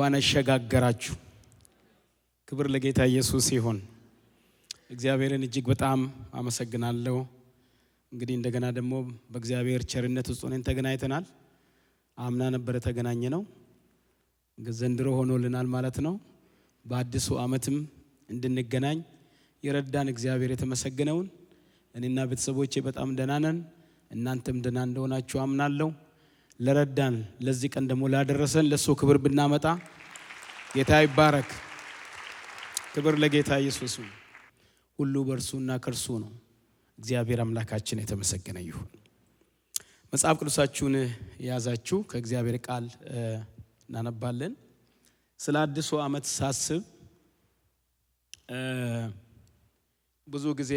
እንኳን አሸጋገራችሁ። ክብር ለጌታ ኢየሱስ ይሁን። እግዚአብሔርን እጅግ በጣም አመሰግናለሁ። እንግዲህ እንደገና ደግሞ በእግዚአብሔር ቸርነት ውስጥ ሆነን ተገናኝተናል። አምና ነበር ተገናኘነው፣ ዘንድሮ ሆኖልናል ማለት ነው። በአዲሱ ዓመትም እንድንገናኝ የረዳን እግዚአብሔር የተመሰገነውን። እኔና ቤተሰቦቼ በጣም ደህና ነን፣ እናንተም ደህና እንደሆናችሁ አምናለሁ። ለረዳን ለዚህ ቀን ደግሞ ላደረሰን ለሱ ክብር ብናመጣ ጌታ ይባረክ። ክብር ለጌታ ኢየሱስ። ሁሉ በእርሱና ከእርሱ ነው። እግዚአብሔር አምላካችን የተመሰገነ ይሁን። መጽሐፍ ቅዱሳችሁን ያዛችሁ ከእግዚአብሔር ቃል እናነባለን። ስለ አዲሱ ዓመት ሳስብ ብዙ ጊዜ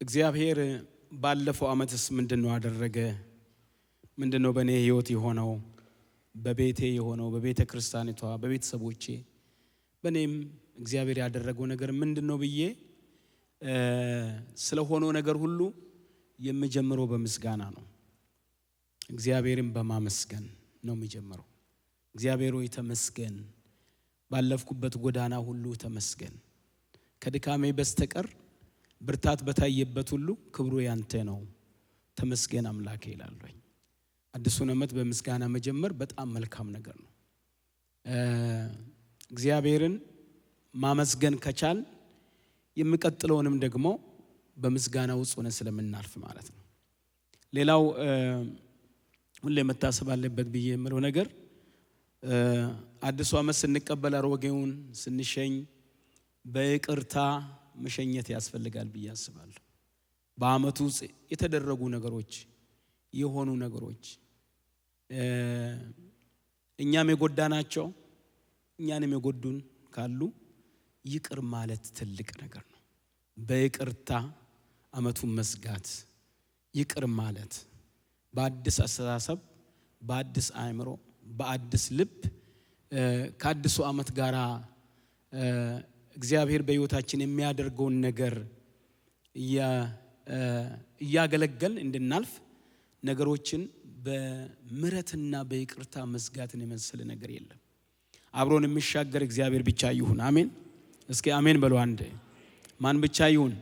እግዚአብሔር ባለፈው ዓመትስ ምንድነው አደረገ? ምንድነው በእኔ ህይወት የሆነው? በቤቴ የሆነው፣ በቤተ ክርስቲያኒቷ፣ በቤተሰቦቼ፣ በእኔም እግዚአብሔር ያደረገው ነገር ምንድነው ብዬ ስለሆነው ነገር ሁሉ የምጀምረው በምስጋና ነው። እግዚአብሔርን በማመስገን ነው የሚጀምረው። እግዚአብሔር ሆይ ተመስገን፣ ባለፍኩበት ጎዳና ሁሉ ተመስገን፣ ከድካሜ በስተቀር ብርታት በታየበት ሁሉ ክብሩ ያንተ ነው፣ ተመስገን አምላኬ ይላልኝ። አዲሱን ዓመት በምስጋና መጀመር በጣም መልካም ነገር ነው። እግዚአብሔርን ማመስገን ከቻል የሚቀጥለውንም ደግሞ በምስጋና ውስጥ ሆነን ስለምናልፍ ማለት ነው። ሌላው ሁሌ መታሰብ አለበት ብዬ የምለው ነገር አዲሱ ዓመት ስንቀበል አሮጌውን ስንሸኝ በይቅርታ መሸኘት ያስፈልጋል ብዬ አስባለሁ። በዓመቱ ውስጥ የተደረጉ ነገሮች የሆኑ ነገሮች እኛም የጎዳናቸው እኛንም የጎዱን ካሉ ይቅር ማለት ትልቅ ነገር ነው። በይቅርታ ዓመቱን መዝጋት፣ ይቅር ማለት፣ በአዲስ አስተሳሰብ፣ በአዲስ አእምሮ፣ በአዲስ ልብ ከአዲሱ ዓመት ጋር እግዚአብሔር በሕይወታችን የሚያደርገውን ነገር እያገለገል እንድናልፍ ነገሮችን በምህረትና በይቅርታ መዝጋትን የመሰለ ነገር የለም። አብሮን የሚሻገር እግዚአብሔር ብቻ ይሁን። አሜን። እስኪ አሜን በሉ አንዴ። ማን ብቻ ይሁን?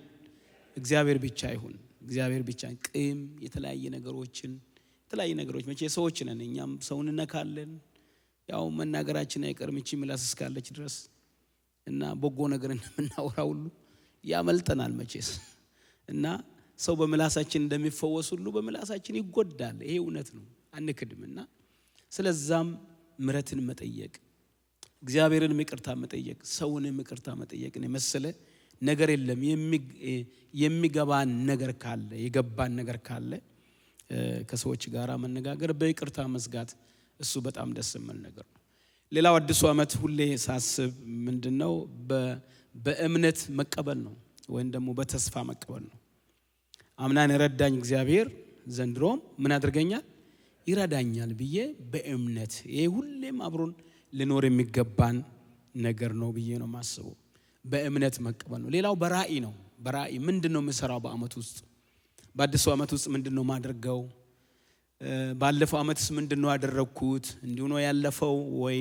እግዚአብሔር ብቻ ይሁን። እግዚአብሔር ብቻ። ቂም፣ የተለያየ ነገሮች መቼ ሰዎች ነን፣ እኛም ሰውን እንነካለን። ያው መናገራችን አይቀርም እቺ ምላስ እስካለች ድረስ እና በጎ ነገር እንደምናወራ ሁሉ ያመልጠናል መቼስ። እና ሰው በምላሳችን እንደሚፈወስ ሁሉ በምላሳችን ይጎዳል። ይሄ እውነት ነው፣ አንክድምና ስለዛም ምሕረትን መጠየቅ፣ እግዚአብሔርን ይቅርታ መጠየቅ፣ ሰውን ይቅርታ መጠየቅን የመሰለ ነገር የለም። የሚገባን ነገር ካለ የገባን ነገር ካለ ከሰዎች ጋር መነጋገር፣ በይቅርታ መዝጋት፣ እሱ በጣም ደስ የሚል ነገር ነው። ሌላው አዲሱ ዓመት ሁሌ ሳስብ ምንድነው በእምነት መቀበል ነው፣ ወይም ደግሞ በተስፋ መቀበል ነው። አምናን የረዳኝ እግዚአብሔር ዘንድሮም ምን አድርገኛል? ይረዳኛል ብዬ በእምነት፣ ይሄ ሁሌም አብሮን ልኖር የሚገባን ነገር ነው ብዬ ነው ማስበው። በእምነት መቀበል ነው። ሌላው በራእይ ነው። በራእይ ምንድነው የምሰራው? በዓመት ውስጥ በአዲሱ ዓመት ውስጥ ምንድነው ማድረገው? ባለፈው ዓመትስ ምንድነው ያደረኩት? እንዲሁ ነው ያለፈው ወይ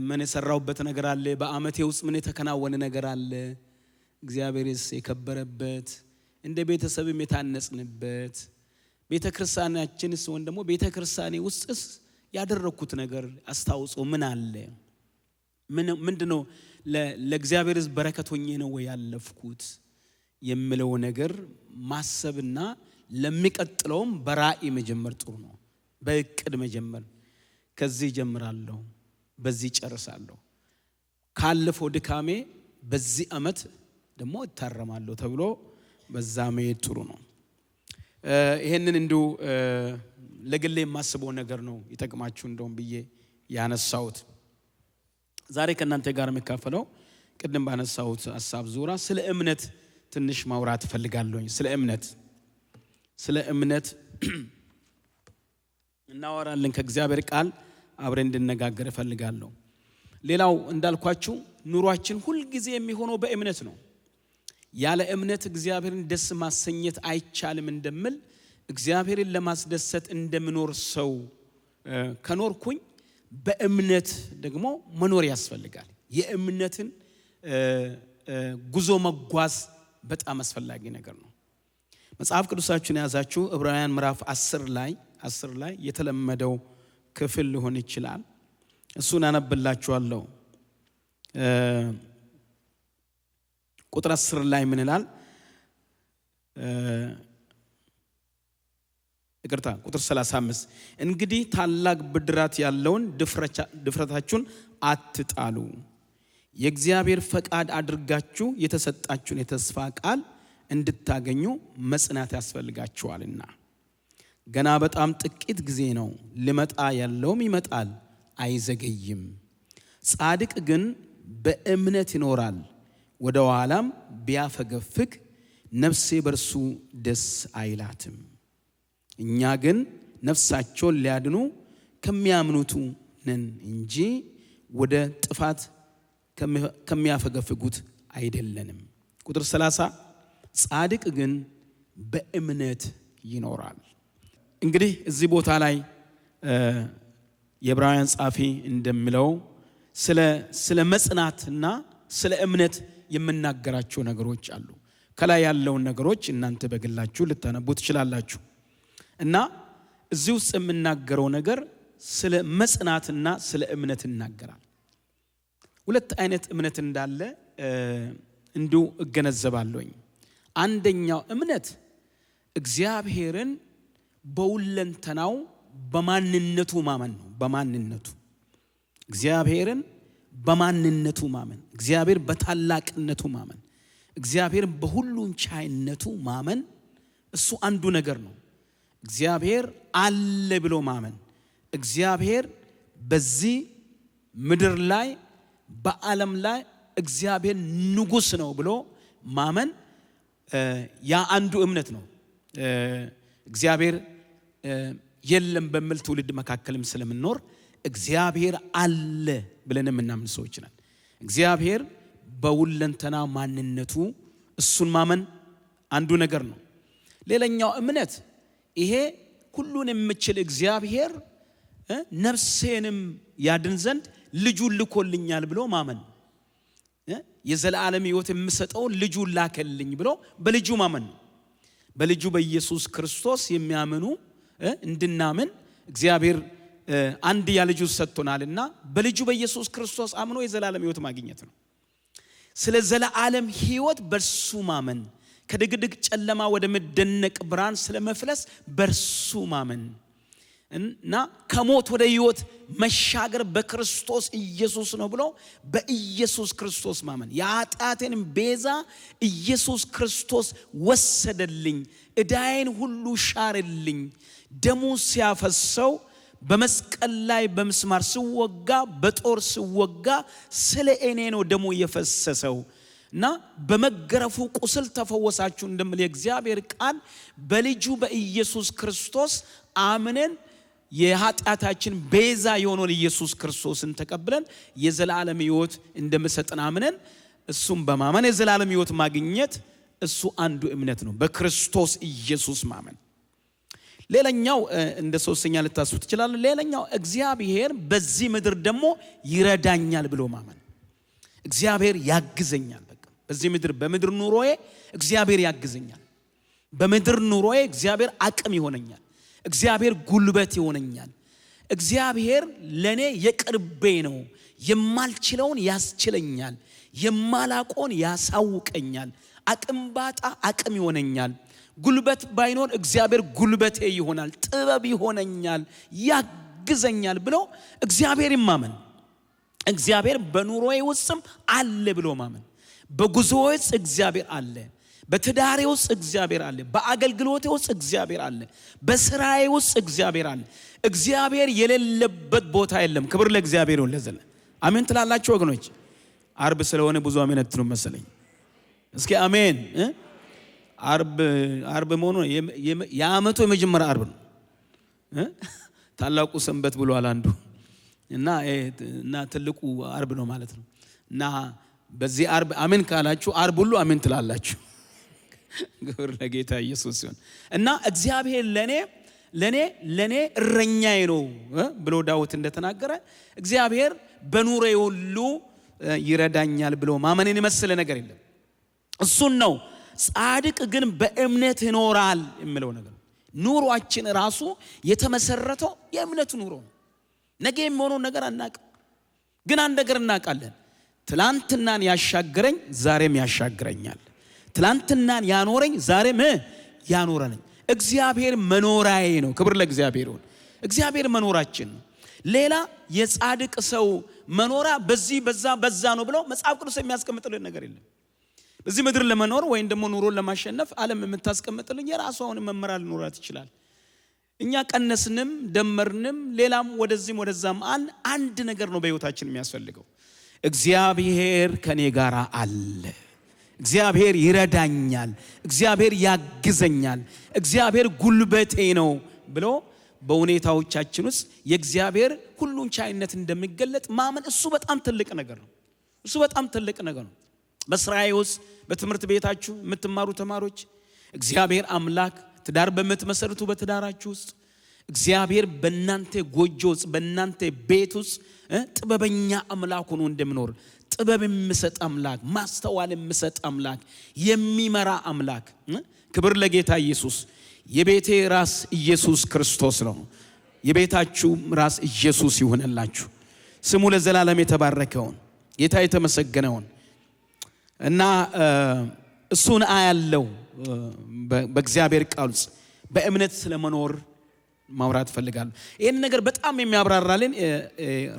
ምን የሰራውበት ነገር አለ? በዓመቴ ውስጥ ምን የተከናወነ ነገር አለ? እግዚአብሔርስ የከበረበት፣ እንደ ቤተሰብም የታነጽንበት፣ ቤተክርስቲያናችንስ ወይም ደግሞ ቤተክርስቲያኔ ውስጥስ ያደረኩት ነገር አስታውጾ ምን አለ? ምንድነው ለእግዚአብሔር ሕዝብ በረከት ሆኜ ነው ወይ ያለፍኩት የሚለው ነገር ማሰብና ለሚቀጥለውም በራእይ መጀመር ጥሩ ነው። በእቅድ መጀመር፣ ከዚህ ጀምራለሁ፣ በዚህ ጨርሳለሁ፣ ካለፈው ድካሜ በዚህ ዓመት ደግሞ እታረማለሁ ተብሎ በዛ መሄድ ጥሩ ነው። ይሄንን እንዲሁ ለግሌ የማስበው ነገር ነው ይጠቅማችሁ እንደውም ብዬ ያነሳሁት። ዛሬ ከእናንተ ጋር የምካፈለው ቅድም ባነሳሁት ሐሳብ ዙሪያ ስለ እምነት ትንሽ ማውራት እፈልጋለሁ። ስለ እምነት እናወራለን። ከእግዚአብሔር ቃል አብረን እንድነጋገር እፈልጋለሁ። ሌላው እንዳልኳችሁ ኑሯችን ሁሉ ጊዜ የሚሆነው በእምነት ነው። ያለ እምነት እግዚአብሔርን ደስ ማሰኘት አይቻልም እንደምል እግዚአብሔርን ለማስደሰት እንደምኖር ሰው ከኖርኩኝ በእምነት ደግሞ መኖር ያስፈልጋል። የእምነትን ጉዞ መጓዝ በጣም አስፈላጊ ነገር ነው። መጽሐፍ ቅዱሳችሁን ያዛችሁ ዕብራውያን ምዕራፍ 10 ላይ የተለመደው ክፍል ሊሆን ይችላል። እሱን አነብላችኋለሁ። ቁጥር 10 ላይ ምን ይላል? ቁጥር 35 እንግዲህ ታላቅ ብድራት ያለውን ድፍረታችሁን አትጣሉ፣ የእግዚአብሔር ፈቃድ አድርጋችሁ የተሰጣችሁን የተስፋ ቃል እንድታገኙ መጽናት ያስፈልጋችኋልና። ገና በጣም ጥቂት ጊዜ ነው፣ ሊመጣ ያለውም ይመጣል አይዘገይም። ጻድቅ ግን በእምነት ይኖራል፣ ወደ ኋላም ቢያፈገፍግ ነፍሴ በርሱ ደስ አይላትም። እኛ ግን ነፍሳቸውን ሊያድኑ ከሚያምኑቱ ነን እንጂ ወደ ጥፋት ከሚያፈገፍጉት አይደለንም። ቁጥር 30 ጻድቅ ግን በእምነት ይኖራል። እንግዲህ እዚህ ቦታ ላይ የዕብራውያን ጻፊ እንደሚለው ስለ መጽናትና ስለ እምነት የምናገራቸው ነገሮች አሉ። ከላይ ያለውን ነገሮች እናንተ በግላችሁ ልታነቡ ትችላላችሁ። እና እዚህ ውስጥ የምናገረው ነገር ስለ መጽናትና ስለ እምነት ይናገራል። ሁለት አይነት እምነት እንዳለ እንዲሁ እገነዘባለሁኝ። አንደኛው እምነት እግዚአብሔርን በሁለንተናው በማንነቱ ማመን ነው። በማንነቱ እግዚአብሔርን በማንነቱ ማመን፣ እግዚአብሔር በታላቅነቱ ማመን፣ እግዚአብሔር በሁሉን ቻይነቱ ማመን፣ እሱ አንዱ ነገር ነው። እግዚአብሔር አለ ብሎ ማመን፣ እግዚአብሔር በዚህ ምድር ላይ በዓለም ላይ እግዚአብሔር ንጉሥ ነው ብሎ ማመን ያ አንዱ እምነት ነው። እግዚአብሔር የለም በሚል ትውልድ መካከልም ስለምንኖር እግዚአብሔር አለ ብለን የምናምን ሰዎች ነን። እግዚአብሔር በሁለንተና ማንነቱ እሱን ማመን አንዱ ነገር ነው። ሌላኛው እምነት ይሄ ሁሉን የሚችል እግዚአብሔር ነፍሴንም ያድን ዘንድ ልጁን ልኮልኛል ብሎ ማመን፣ የዘላለም ሕይወት የሚሰጠው ልጁን ላከልኝ ብሎ በልጁ ማመን ነው። በልጁ በኢየሱስ ክርስቶስ የሚያምኑ እንድናምን እግዚአብሔር አንድያ ልጁ ሰጥቶናልና በልጁ በኢየሱስ ክርስቶስ አምኖ የዘላለም ሕይወት ማግኘት ነው። ስለ ዘላለም ሕይወት በርሱ ማመን፣ ከድቅድቅ ጨለማ ወደ መደነቅ ብርሃን ስለመፍለስ በርሱ ማመን እና ከሞት ወደ ሕይወት መሻገር በክርስቶስ ኢየሱስ ነው ብሎ በኢየሱስ ክርስቶስ ማመን፣ የኃጢአቴን ቤዛ ኢየሱስ ክርስቶስ ወሰደልኝ፣ ዕዳዬን ሁሉ ሻረልኝ፣ ደሙ ሲያፈሰው በመስቀል ላይ በምስማር ሲወጋ በጦር ሲወጋ ስለ እኔ ነው ደሙ የፈሰሰው እና በመገረፉ ቁስል ተፈወሳችሁ እንደሚል የእግዚአብሔር ቃል በልጁ በኢየሱስ ክርስቶስ አምነን የኃጢአታችን ቤዛ የሆነውን ኢየሱስ ክርስቶስን ተቀብለን የዘላለም ሕይወት እንደምሰጠን አምነን እሱም በማመን የዘላለም ሕይወት ማግኘት እሱ አንዱ እምነት ነው፣ በክርስቶስ ኢየሱስ ማመን። ሌላኛው እንደ ሶስተኛ ልታስቡ ትችላላችሁ። ሌላኛው እግዚአብሔር በዚህ ምድር ደግሞ ይረዳኛል ብሎ ማመን፣ እግዚአብሔር ያግዘኛል። በቃ በዚህ ምድር በምድር ኑሮዬ እግዚአብሔር ያግዘኛል፣ በምድር ኑሮዬ እግዚአብሔር አቅም ይሆነኛል፣ እግዚአብሔር ጉልበት ይሆነኛል፣ እግዚአብሔር ለኔ የቅርቤ ነው፣ የማልችለውን ያስችለኛል፣ የማላቆን ያሳውቀኛል፣ አቅም ባጣ አቅም ይሆነኛል፣ ጉልበት ባይኖር እግዚአብሔር ጉልበቴ ይሆናል፣ ጥበብ ይሆነኛል፣ ያግዘኛል ብሎ እግዚአብሔር ማመን፣ እግዚአብሔር በኑሮዬ ውስጥም አለ ብሎ ማመን፣ በጉዞዬ ውስጥ እግዚአብሔር አለ፣ በትዳሬ ውስጥ እግዚአብሔር አለ፣ በአገልግሎቴ ውስጥ እግዚአብሔር አለ፣ በስራዬ ውስጥ እግዚአብሔር አለ። እግዚአብሔር የሌለበት ቦታ የለም። ክብር ለእግዚአብሔር ይሁን ለዘላለም። አሜን ትላላችሁ ወገኖች? አርብ ስለሆነ ብዙ አሜን አትሉ መሰለኝ። እስኪ አሜን። አርብ መሆኑ የዓመቱ የመጀመሪያ አርብ ነው። ታላቁ ሰንበት ብሏል አንዱ እና ትልቁ አርብ ነው ማለት ነው። እና በዚህ አርብ አሜን ካላችሁ አርብ ሁሉ አሜን ትላላችሁ። ክብር ለጌታ ኢየሱስ ይሁን። እና እግዚአብሔር ለኔ ለኔ እረኛዬ ነው ብሎ ዳዊት እንደተናገረ እግዚአብሔር በኑሮዬ ሁሉ ይረዳኛል ብሎ ማመንን የመሰለ ነገር የለም። እሱን ነው ጻድቅ ግን በእምነት ይኖራል የሚለው ነገር። ኑሯችን ራሱ የተመሰረተው የእምነት ኑሮ ነው። ነገ የሚሆነው ነገር አናውቅም፣ ግን አንድ ነገር እናውቃለን። ትላንትናን ያሻገረኝ ዛሬም ያሻግረኛል። ትላንትናን ያኖረኝ ዛሬም ያኖረኝ። እግዚአብሔር መኖራዬ ነው። ክብር ለእግዚአብሔር ይሁን። እግዚአብሔር መኖራችን ነው። ሌላ የጻድቅ ሰው መኖራ በዚህ በዛ ነው ብሎ መጽሐፍ ቅዱስ የሚያስቀምጥልን ነገር የለም። በዚህ ምድር ለመኖር ወይም ደግሞ ኑሮን ለማሸነፍ ዓለም የምታስቀምጥልን የራሷን መመሪያ ሊኖራት ይችላል። እኛ ቀነስንም ደመርንም ሌላም ወደዚህም ወደዛም አንድ ነገር ነው በህይወታችን የሚያስፈልገው። እግዚአብሔር ከኔ ጋር አለ፣ እግዚአብሔር ይረዳኛል፣ እግዚአብሔር ያግዘኛል፣ እግዚአብሔር ጉልበቴ ነው ብሎ በሁኔታዎቻችን ውስጥ የእግዚአብሔር ሁሉን ቻይነት እንደሚገለጥ ማመን እሱ በጣም ትልቅ ነገር ነው። እሱ በጣም ትልቅ ነገር ነው። በስራዬ ውስጥ በትምህርት ቤታችሁ የምትማሩ ተማሪዎች እግዚአብሔር አምላክ ትዳር በምትመሰርቱ በትዳራችሁ ውስጥ እግዚአብሔር በእናንተ ጎጆ ውስጥ በእናንተ ቤት ውስጥ ጥበበኛ አምላክ ሆኖ እንደሚኖር ጥበብ የሚሰጥ አምላክ፣ ማስተዋል የሚሰጥ አምላክ፣ የሚመራ አምላክ። ክብር ለጌታ ኢየሱስ። የቤቴ ራስ ኢየሱስ ክርስቶስ ነው። የቤታችሁ ራስ ኢየሱስ ይሁንላችሁ። ስሙ ለዘላለም የተባረከውን ጌታ የተመሰገነውን እና እሱን አያለው በእግዚአብሔር ቃል ውስጥ በእምነት ስለመኖር ማውራት ፈልጋለሁ። ይሄን ነገር በጣም የሚያብራራልን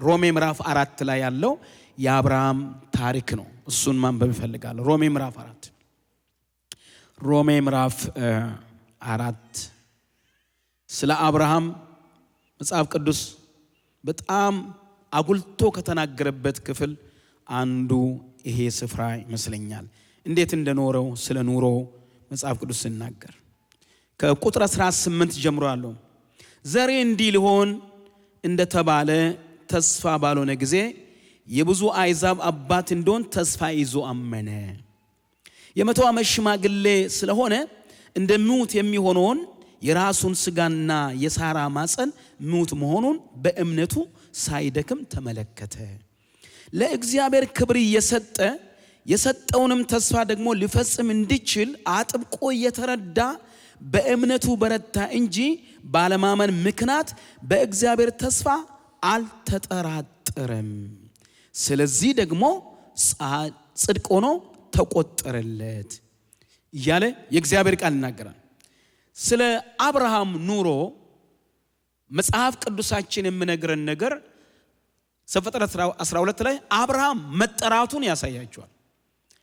ሮሜ ምዕራፍ 4 ላይ ያለው የአብርሃም ታሪክ ነው። እሱን ማንበብ ፈልጋለሁ። ሮሜ ምዕራፍ 4 ስለ አብርሃም መጽሐፍ ቅዱስ በጣም አጉልቶ ከተናገረበት ክፍል አንዱ ይሄ ስፍራ ይመስለኛል። እንዴት እንደኖረው ስለ ኑሮ መጽሐፍ ቅዱስ ሲናገር ከቁጥር 18 ጀምሮ ያለው ዘሬ እንዲህ ሊሆን እንደተባለ ተስፋ ባልሆነ ጊዜ የብዙ አሕዛብ አባት እንደሆን ተስፋ ይዞ አመነ። የመቶ ዓመት ሽማግሌ ስለሆነ እንደሚሞት የሚሆነውን የራሱን ስጋና የሳራ ማፀን ሙት መሆኑን በእምነቱ ሳይደክም ተመለከተ። ለእግዚአብሔር ክብር እየሰጠ የሰጠውንም ተስፋ ደግሞ ሊፈጽም እንዲችል አጥብቆ እየተረዳ በእምነቱ በረታ እንጂ ባለማመን ምክንያት በእግዚአብሔር ተስፋ አልተጠራጠረም። ስለዚህ ደግሞ ጽድቅ ሆኖ ተቆጠረለት እያለ የእግዚአብሔር ቃል ይናገራል። ስለ አብርሃም ኑሮ መጽሐፍ ቅዱሳችን የሚነግረን ነገር ዘፍጥረት 12 ላይ አብርሃም መጠራቱን ያሳያቸዋል።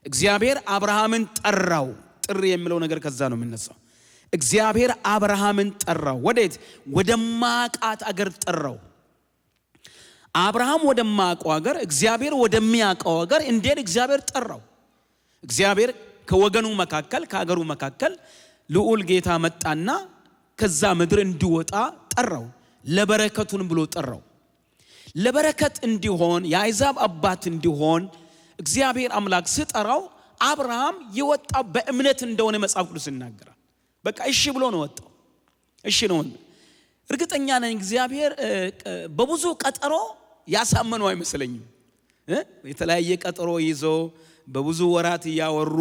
እግዚአብሔር አብርሃምን ጠራው። ጥሪ የሚለው ነገር ከዛ ነው የሚነሳው። እግዚአብሔር አብርሃምን ጠራው። ወዴት? ወደማያውቃት አገር ጠራው። አብርሃም ወደማያውቀው አገር፣ እግዚአብሔር ወደሚያውቀው አገር እንዴት እግዚአብሔር ጠራው። እግዚአብሔር ከወገኑ መካከል ከአገሩ መካከል ልዑል ጌታ መጣና ከዛ ምድር እንዲወጣ ጠራው። ለበረከቱን ብሎ ጠራው። ለበረከት እንዲሆን የአሕዛብ አባት እንዲሆን እግዚአብሔር አምላክ ሲጠራው አብርሃም የወጣው በእምነት እንደሆነ መጽሐፍ ቅዱስ ይናገራል። በቃ እሺ ብሎ ነው ወጣው። እሺ ነው። እርግጠኛ ነኝ እግዚአብሔር በብዙ ቀጠሮ ያሳመነው አይመስለኝም። የተለያየ ቀጠሮ ይዞ በብዙ ወራት እያወሩ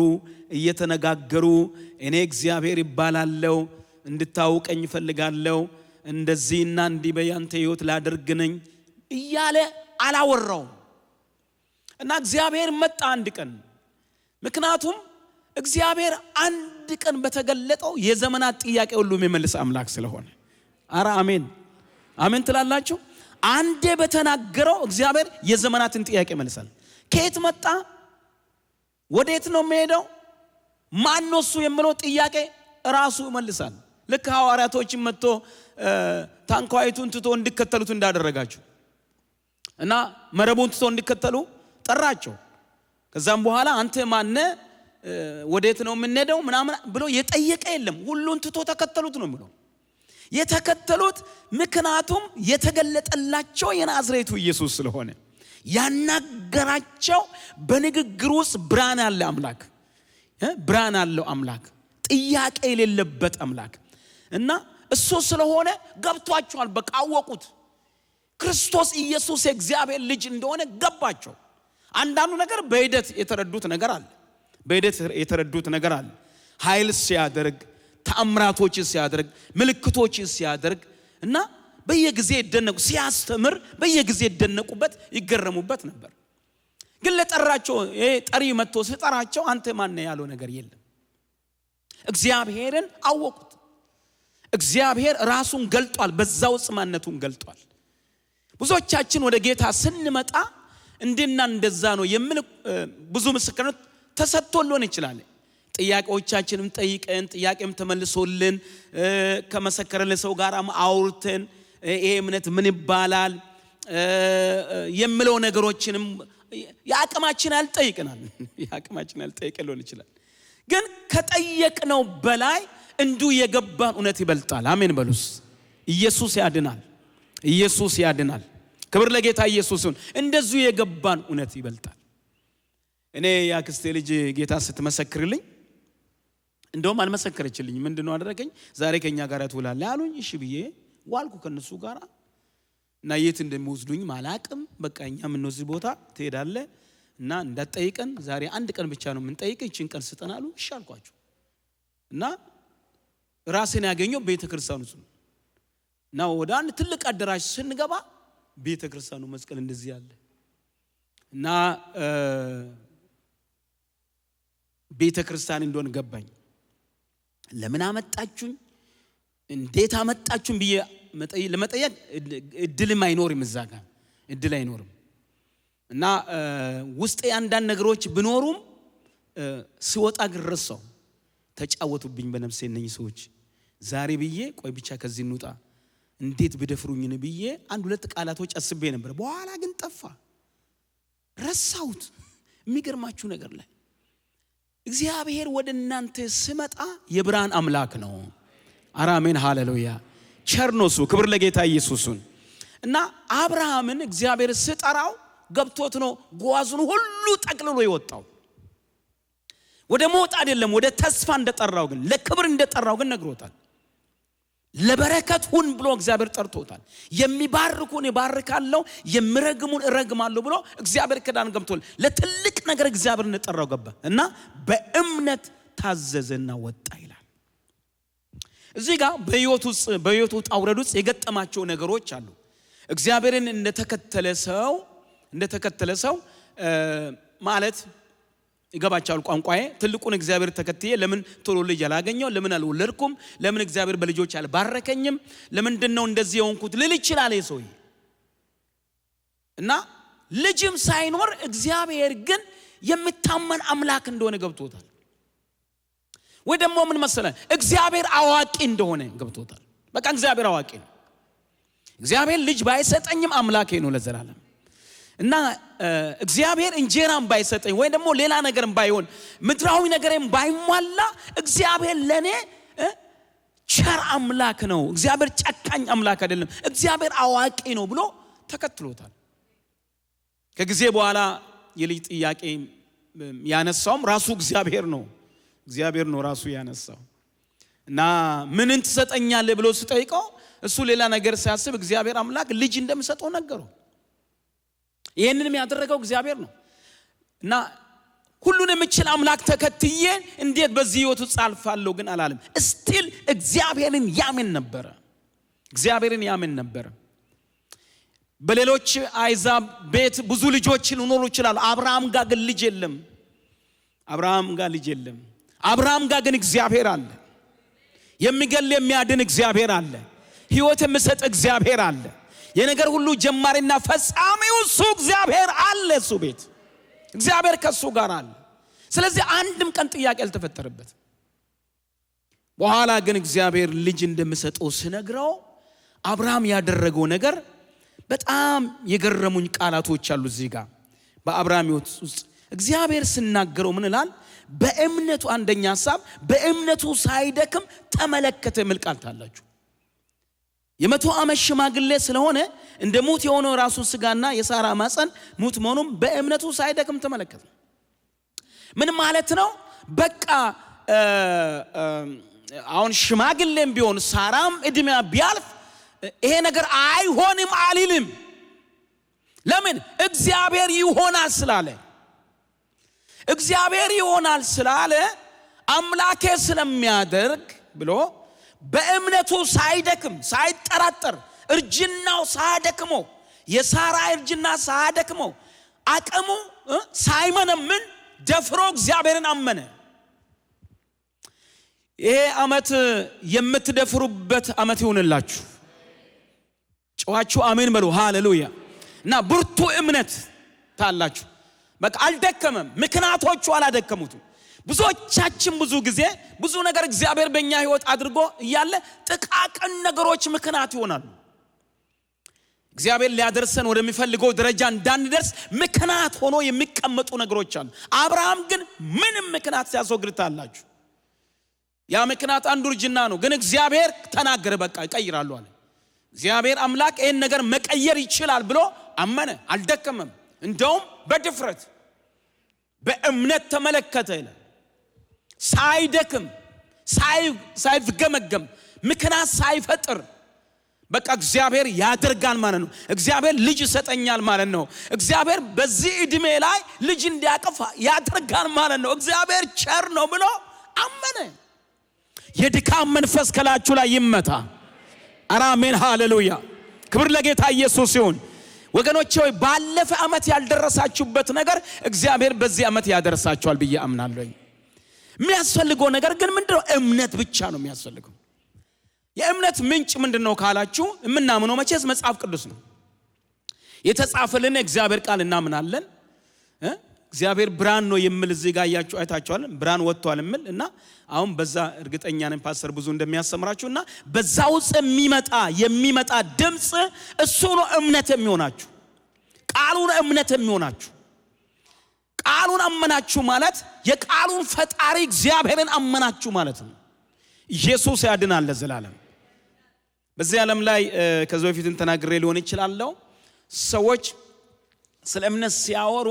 እየተነጋገሩ እኔ እግዚአብሔር ይባላለው እንድታውቀኝ ፈልጋለሁ እንደዚህና እንዲህ በያንተ ሕይወት ላደርግ ነኝ እያለ አላወራው እና እግዚአብሔር መጣ አንድ ቀን። ምክንያቱም እግዚአብሔር አንድ ቀን በተገለጠው የዘመናት ጥያቄ ሁሉ የሚመልስ አምላክ ስለሆነ። አረ አሜን አሜን ትላላችሁ? አንዴ በተናገረው እግዚአብሔር የዘመናትን ጥያቄ መልሳል። ከየት መጣ? ወዴት ነው የሚሄደው? ማን ነው እሱ የሚለው ጥያቄ ራሱ መልሳል። ልክ ሐዋርያቶችን መጥቶ ታንኳይቱን ትቶ እንዲከተሉት እንዳደረጋችሁ እና መረቡን ትቶ እንዲከተሉ ጠራቸው። ከዛም በኋላ አንተ ማነ ወዴት ነው የምንሄደው ምናምን ብሎ የጠየቀ የለም። ሁሉን ትቶ ተከተሉት ነው የሚለው። የተከተሉት ምክንያቱም የተገለጠላቸው የናዝሬቱ ኢየሱስ ስለሆነ ያናገራቸው በንግግር ውስጥ ብርሃን ያለ አምላክ፣ ብርሃን ያለው አምላክ፣ ጥያቄ የሌለበት አምላክ እና እሱ ስለሆነ ገብቷቸዋል። በቃ አወቁት። ክርስቶስ ኢየሱስ የእግዚአብሔር ልጅ እንደሆነ ገባቸው። አንዳንዱ ነገር በሂደት የተረዱት ነገር አለ። ኃይል ሲያደርግ፣ ተአምራቶች ሲያደርግ፣ ምልክቶች ሲያደርግ እና በየጊዜ ይደነቁ፣ ሲያስተምር በየጊዜ ይደነቁበት፣ ይገረሙበት ነበር። ግን ለጠራቸው ጠሪ መጥቶ ሲጠራቸው አንተ ማን ነህ ያለው ነገር የለም። እግዚአብሔርን አወቁት። እግዚአብሔር ራሱን ገልጧል፣ በዛው ጽማነቱን ገልጧል። ብዙዎቻችን ወደ ጌታ ስንመጣ እንድና እንደዛ ነው የምን ብዙ ምስክርነት ተሰጥቶልን ይችላል። ጥያቄዎቻችንም ጠይቀን ጥያቄም ተመልሶልን ከመሰከረልን ሰው ጋር አውርተን ይሄ እምነት ምን ይባላል የምለው ነገሮችንም ያቅማችን አልጠይቀናል። ያቅማችን አልጠይቀልን ይችላል። ግን ከጠየቅነው በላይ እንዱ የገባን እውነት ይበልጣል። አሜን በሉስ። ኢየሱስ ያድናል። ኢየሱስ ያድናል። ክብር ለጌታ ኢየሱስ ይሁን። እንደዚሁ የገባን እውነት ይበልጣል። እኔ ያክስቴ ልጅ ጌታ ስትመሰክርልኝ እንደውም አልመሰከረችልኝ። ምንድነው አደረገኝ? ዛሬ ከኛ ጋር ትውላለህ አሉኝ። እሺ ብዬ ዋልኩ ከነሱ ጋር እና የት እንደሚወስዱኝ ማላቅም። በቃ እኛ የምንወስድ ቦታ ትሄዳለህ እና እንዳትጠይቀን ዛሬ አንድ ቀን ብቻ ነው የምንጠይቀኝ፣ እቺን ቀን ስጠን አሉ። እሺ አልኳቸው እና ራሴን ያገኘው ቤተክርስቲያኑ ውስጥ እና ወደ አንድ ትልቅ አዳራሽ ስንገባ ቤተክርስቲያኑ መስቀል እንደዚህ ያለ እና ቤተክርስቲያን እንደሆነ ገባኝ። ለምን አመጣችሁኝ እንዴት አመጣችሁኝ ብዬ ለመጠየቅ እድልም አይኖርም፣ እዛ ጋር እድል አይኖርም። እና ውስጥ አንዳንድ ነገሮች ቢኖሩም ሲወጣ ግን ረሳው። ተጫወቱብኝ በነፍሴ እነኚህ ሰዎች። ዛሬ ብዬ ቆይ ብቻ ከዚህ እንውጣ እንዴት ብደፍሩኝ ነው ብዬ አንድ ሁለት ቃላቶች አስቤ ነበር። በኋላ ግን ጠፋ፣ ረሳሁት። የሚገርማችሁ ነገር ላይ እግዚአብሔር ወደ እናንተ ሲመጣ የብርሃን አምላክ ነው። አሜን ሃሌሉያ። ቸርኖሱ ክብር ለጌታ ኢየሱስን። እና አብርሃምን እግዚአብሔር ሲጠራው ገብቶት ነው ጓዙን ሁሉ ጠቅልሎ የወጣው። ወደ ሞት አይደለም ወደ ተስፋ እንደጠራው ግን ለክብር እንደጠራው ግን ነግሮታል። ለበረከት ሁን ብሎ እግዚአብሔር ጠርቶታል። የሚባርኩን ይባርካለሁ፣ የሚረግሙን እረግማለሁ ብሎ እግዚአብሔር ኪዳን ገብቷል። ለትልቅ ነገር እግዚአብሔር እንደጠራው ገባ እና በእምነት ታዘዘና ወጣ ይላል። እዚህ ጋር በሕይወቱ ጣውረድ ውስጥ የገጠማቸው ነገሮች አሉ። እግዚአብሔርን እንደተከተለ ሰው ማለት ይገባቻል። ቋንቋዬ ትልቁን እግዚአብሔር ተከትዬ ለምን ቶሎ ልጅ አላገኘው፣ ለምን አልወለድኩም፣ ለምን እግዚአብሔር በልጆች አልባረከኝም፣ ለምንድነው እንደዚህ የሆንኩት ልል ይችላል ሰው። እና ልጅም ሳይኖር እግዚአብሔር ግን የሚታመን አምላክ እንደሆነ ገብቶታል። ወይ ደግሞ ምን መሰለህ እግዚአብሔር አዋቂ እንደሆነ ገብቶታል። በቃ እግዚአብሔር አዋቂ ነው። እግዚአብሔር ልጅ ባይሰጠኝም አምላኬ ነው ለዘላለም። እና እግዚአብሔር እንጀራም ባይሰጠኝ ወይ ደግሞ ሌላ ነገርም ባይሆን ምድራዊ ነገርም ባይሟላ እግዚአብሔር ለኔ ቸር አምላክ ነው። እግዚአብሔር ጨካኝ አምላክ አይደለም። እግዚአብሔር አዋቂ ነው ብሎ ተከትሎታል። ከጊዜ በኋላ የልጅ ጥያቄ ያነሳውም ራሱ እግዚአብሔር ነው ራሱ ያነሳው። እና ምንን ትሰጠኛለህ ብሎ ሲጠይቀው እሱ ሌላ ነገር ሲያስብ እግዚአብሔር አምላክ ልጅ እንደምሰጠው ነገረው። ይሄንንም ያደረገው እግዚአብሔር ነው። እና ሁሉን የሚችል አምላክ ተከትዬ እንዴት በዚህ ህይወት ውስጥ አልፋለሁ ግን አላለም። እስቲል እግዚአብሔርን ያምን ነበር። በሌሎች አይዛብ ቤት ብዙ ልጆች ሊኖሩ ይችላሉ። አብርሃም ጋር ግን ልጅ የለም። አብርሃም ጋር ግን እግዚአብሔር አለ። የሚገል የሚያድን እግዚአብሔር አለ። ህይወት የሚሰጥ እግዚአብሔር አለ። የነገር ሁሉ ጀማሪና ፈጻሚው እሱ እግዚአብሔር አለ። እሱ ቤት እግዚአብሔር ከሱ ጋር አለ። ስለዚህ አንድም ቀን ጥያቄ አልተፈጠረበት። በኋላ ግን እግዚአብሔር ልጅ እንደሚሰጠው ሲነግረው አብርሃም ያደረገው ነገር በጣም የገረሙኝ ቃላቶች አሉ እዚህ ጋር በአብርሃም ህይወት ውስጥ እግዚአብሔር ሲናገረው ምን ይላል? በእምነቱ አንደኛ ሐሳብ በእምነቱ ሳይደክም ተመለከተ የሚል ቃል ታላችሁ። የ100 ዓመት ሽማግሌ ስለሆነ እንደ ሙት የሆነው ራሱ ስጋና የሳራ ማፀን ሙት መሆኑን በእምነቱ ሳይደክም ተመለከተ። ምን ማለት ነው? በቃ አሁን ሽማግሌም ቢሆን ሳራም እድሜያ ቢያልፍ ይሄ ነገር አይሆንም አልልም። ለምን? እግዚአብሔር ይሆናል ስላለ እግዚአብሔር ይሆናል ስላለ አምላኬ ስለሚያደርግ ብሎ በእምነቱ ሳይደክም ሳይጠራጠር እርጅናው ሳያደክመው የሳራ እርጅና ሳያደክመው አቅሙ ሳይመነምን ደፍሮ እግዚአብሔርን አመነ። ይሄ ዓመት የምትደፍሩበት ዓመት ይሁንላችሁ። ጨዋችሁ አሜን በሉ። ሃሌሉያ። እና ብርቱ እምነት ታላችሁ። በቃ አልደከመም። ምክንያቶቹ አላደከሙትም። ብዙዎቻችን ብዙ ጊዜ ብዙ ነገር እግዚአብሔር በእኛ ህይወት አድርጎ እያለ ጥቃቅን ነገሮች ምክንያት ይሆናሉ። እግዚአብሔር ሊያደርሰን ወደሚፈልገው ደረጃ እንዳንደርስ ምክንያት ሆኖ የሚቀመጡ ነገሮች አሉ። አብርሃም ግን ምንም ምክንያት ሲያስወግድ ታያላችሁ። ያ ምክንያት አንዱ እርጅና ነው። ግን እግዚአብሔር ተናገረ፣ በቃ ይቀይራሉ አለ። እግዚአብሔር አምላክ ይሄን ነገር መቀየር ይችላል ብሎ አመነ። አልደከመም። እንደውም በድፍረት በእምነት ተመለከተ ይላል። ሳይደክም ሳይገመገም ምክንያት ሳይፈጥር በቃ እግዚአብሔር ያደርጋል ማለት ነው። እግዚአብሔር ልጅ ይሰጠኛል ማለት ነው። እግዚአብሔር በዚህ እድሜ ላይ ልጅ እንዲያቀፍ ያደርጋል ማለት ነው። እግዚአብሔር ቸር ነው ብሎ አመነ። የድካም መንፈስ ከላችሁ ላይ ይመታ። አሜን ሃሌሉያ። ክብር ለጌታ ኢየሱስ ይሁን። ወገኖቼ ሆይ ባለፈ ዓመት ያልደረሳችሁበት ነገር እግዚአብሔር በዚህ ዓመት ያደርሳችኋል ብዬ አምናለሁ። የሚያስፈልገው ነገር ግን ምንድነው? እምነት ብቻ ነው የሚያስፈልገው። የእምነት ምንጭ ምንድነው ካላችሁ የምናምነው መቼስ መጽሐፍ ቅዱስ ነው። የተጻፈልን እግዚአብሔር ቃል እናምናለን። እግዚአብሔር ብርሃን ነው የሚል እዚህ ጋር አይታችኋል። ብርሃን ወጥቷል የሚል እና አሁን በዛ እርግጠኛ ነኝ ፓስተር ብዙ እንደሚያስተምራችሁና በዛ ውስጥ የሚመጣ ድምጽ እሱ ነው እምነት የሚሆናችሁ። ቃሉ ነው እምነት የሚሆናችሁ። ቃሉን አመናችሁ ማለት የቃሉን ፈጣሪ እግዚአብሔርን አመናችሁ ማለት ነው። ኢየሱስ ያድናል ለዘላለም። በዚህ ዓለም ላይ ከዚህ በፊት ተናግሬ ሊሆን ይችላል። ሰዎች ስለ እምነት ሲያወሩ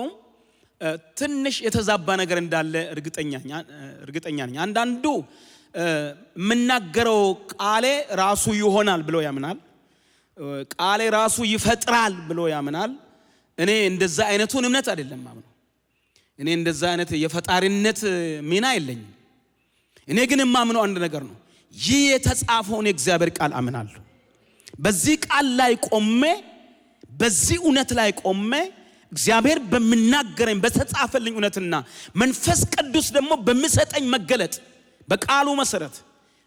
ትንሽ የተዛባ ነገር እንዳለ እርግጠኛ ነኝ። አንዳንዱ የምናገረው ቃሌ ራሱ ይሆናል ብሎ ያምናል። ቃሌ ራሱ ይፈጥራል ብሎ ያምናል። እኔ እንደዛ አይነቱን እምነት አይደለም ማምነው። እኔ እንደዛ አይነት የፈጣሪነት ሚና የለኝም። እኔ ግን የማምነው አንድ ነገር ነው። ይህ የተጻፈውን የእግዚአብሔር ቃል አምናለሁ። በዚህ ቃል ላይ ቆሜ በዚህ እውነት ላይ ቆሜ እግዚአብሔር በሚናገረኝ በተጻፈልኝ እውነትና መንፈስ ቅዱስ ደግሞ በሚሰጠኝ መገለጥ በቃሉ መሰረት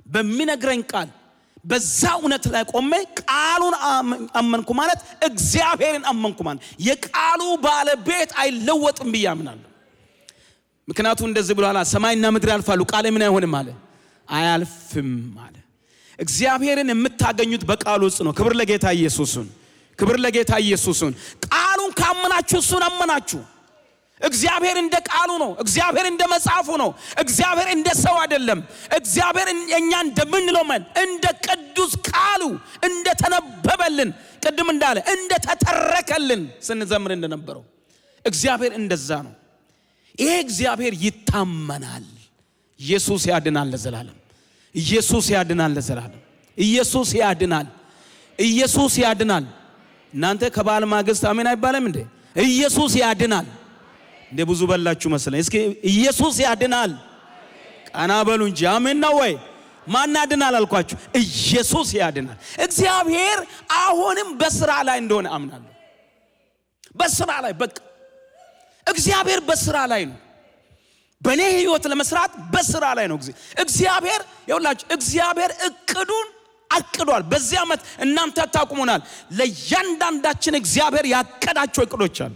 በሚነግረኝ ቃል በዛ እውነት ላይ ቆሜ ቃሉን አመንኩ ማለት እግዚአብሔርን አመንኩ ማለት የቃሉ ባለቤት አይለወጥም ብዬ አምናለሁ። ምክንያቱም እንደዚህ ብሏል፣ ሰማይና ምድር ያልፋሉ ቃሌ ምን አይሆንም አለ፣ አያልፍም አለ። እግዚአብሔርን የምታገኙት በቃሉ ውስጥ ነው። ክብር ለጌታ ኢየሱስን፣ ክብር ለጌታ ኢየሱስን። ቃሉን ካመናችሁ እሱን አመናችሁ። እግዚአብሔር እንደ ቃሉ ነው። እግዚአብሔር እንደ መጽሐፉ ነው። እግዚአብሔር እንደ ሰው አይደለም። እግዚአብሔር እኛ እንደምንለው እንደ ቅዱስ ቃሉ እንደ ተነበበልን ቅድም እንዳለ እንደ ተተረከልን ስንዘምር እንደነበረው እግዚአብሔር እንደዛ ነው። ይሄ እግዚአብሔር ይታመናል። ኢየሱስ ያድናል ለዘላለም። ኢየሱስ ያድናል ለዘላለም። ኢየሱስ ያድናል። ኢየሱስ ያድናል። እናንተ ከባል ማግስት አሜን አይባልም እንዴ? ኢየሱስ ያድናል። እንደ ብዙ በላችሁ መሰለኝ። እስኪ ኢየሱስ ያድናል ቀና በሉ እንጂ አሜን ነው ወይ? ማን ያድናል አልኳችሁ? ኢየሱስ ያድናል። እግዚአብሔር አሁንም በስራ ላይ እንደሆነ አምናለሁ። በስራ ላይ በቃ እግዚአብሔር በስራ ላይ ነው። በኔ ህይወት ለመስራት በስራ ላይ ነው እግዚአብሔር። ይኸውላችሁ እግዚአብሔር እቅዱን አቅዷል። በዚህ ዓመት እናንተ ታቁሙናል። ለእያንዳንዳችን እግዚአብሔር ያቀዳቸው እቅዶች አሉ።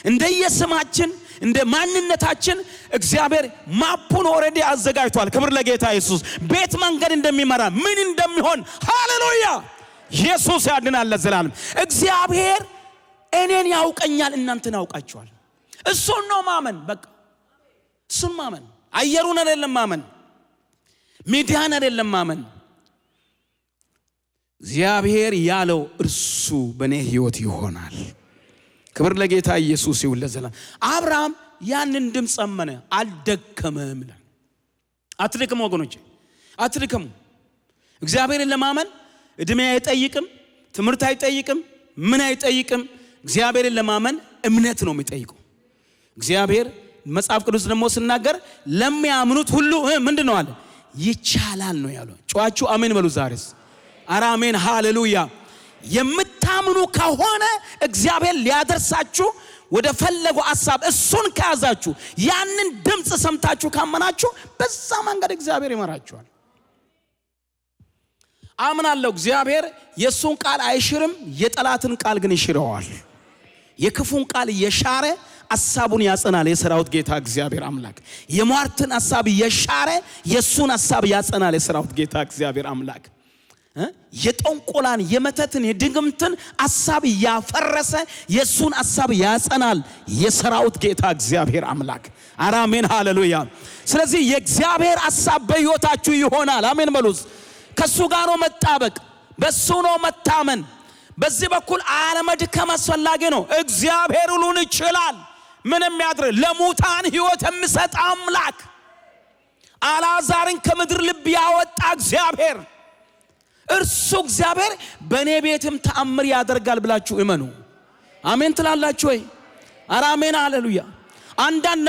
እንደየስማችን እንደ ማንነታችን እግዚአብሔር ማፑን ኦሬዲ አዘጋጅቷል። ክብር ለጌታ ኢየሱስ። ቤት መንገድ እንደሚመራ ምን እንደሚሆን ሃሌሉያ። ኢየሱስ ያድናል ለዘላለም። እግዚአብሔር እኔን ያውቀኛል፣ እናንተን ያውቃችኋል። እሱን ነው ማመን። በቃ እሱን ማመን። አየሩን አይደለም ማመን፣ ሚዲያን አይደለም ማመን። እግዚአብሔር ያለው እርሱ በኔ ህይወት ይሆናል። ክብር ለጌታ ኢየሱስ ይሁን ለዘላለም። አብርሃም ያንን ድምፅ አመነ፣ አልደከመም። አትደክሙ ወገኖቼ። አትድከሙ። እግዚአብሔርን ለማመን እድሜ አይጠይቅም፣ ትምህርት አይጠይቅም፣ ምን አይጠይቅም። እግዚአብሔርን ለማመን እምነት ነው የሚጠይቀው። እግዚአብሔር መጽሐፍ ቅዱስ ደግሞ ሲናገር ለሚያምኑት ሁሉ ምንድነው አለ? ይቻላል ነው ያለው። ጮአችሁ አሜን በሉ ዛሬስ። ኧረ አሜን ሃሌሉያ። የምታምኑ ከሆነ እግዚአብሔር ሊያደርሳችሁ ወደ ፈለገው ሐሳብ እሱን ከያዛችሁ ያንን ድምጽ ሰምታችሁ ካመናችሁ በዛ መንገድ እግዚአብሔር ይመራችኋል። አምናለሁ እግዚአብሔር የሱን ቃል አይሽርም፣ የጠላትን ቃል ግን ይሽረዋል። የክፉን ቃል የሻረ ሐሳቡን ያጸናል የሰራዊት ጌታ እግዚአብሔር አምላክ። የሟርትን ሐሳብ የሻረ የሱን ሐሳብ ያጸናል የሰራዊት ጌታ እግዚአብሔር አምላክ። የጠንቆላን የመተትን የድግምትን ሐሳብ ያፈረሰ የሱን ሐሳብ ያጸናል የሰራዊት ጌታ እግዚአብሔር አምላክ። አሜን ሃሌሉያ። ስለዚህ የእግዚአብሔር ሐሳብ በሕይወታችሁ ይሆናል። አሜን በሉስ። ከሱ ጋር ነው መጣበቅ፣ በሱ ነው መታመን። በዚህ በኩል አለመድከም አስፈላጊ ነው። እግዚአብሔር ሁሉን ይችላል። ምንም ያድር ለሙታን ሕይወት የሚሰጥ አምላክ፣ አልዓዛርን ከምድር ልብ ያወጣ እግዚአብሔር እርሱ እግዚአብሔር በኔ ቤትም ተአምር ያደርጋል ብላችሁ እመኑ። አሜን ትላላችሁ ወይ? ኧረ አሜን ሃሌሉያ። አንዳንድ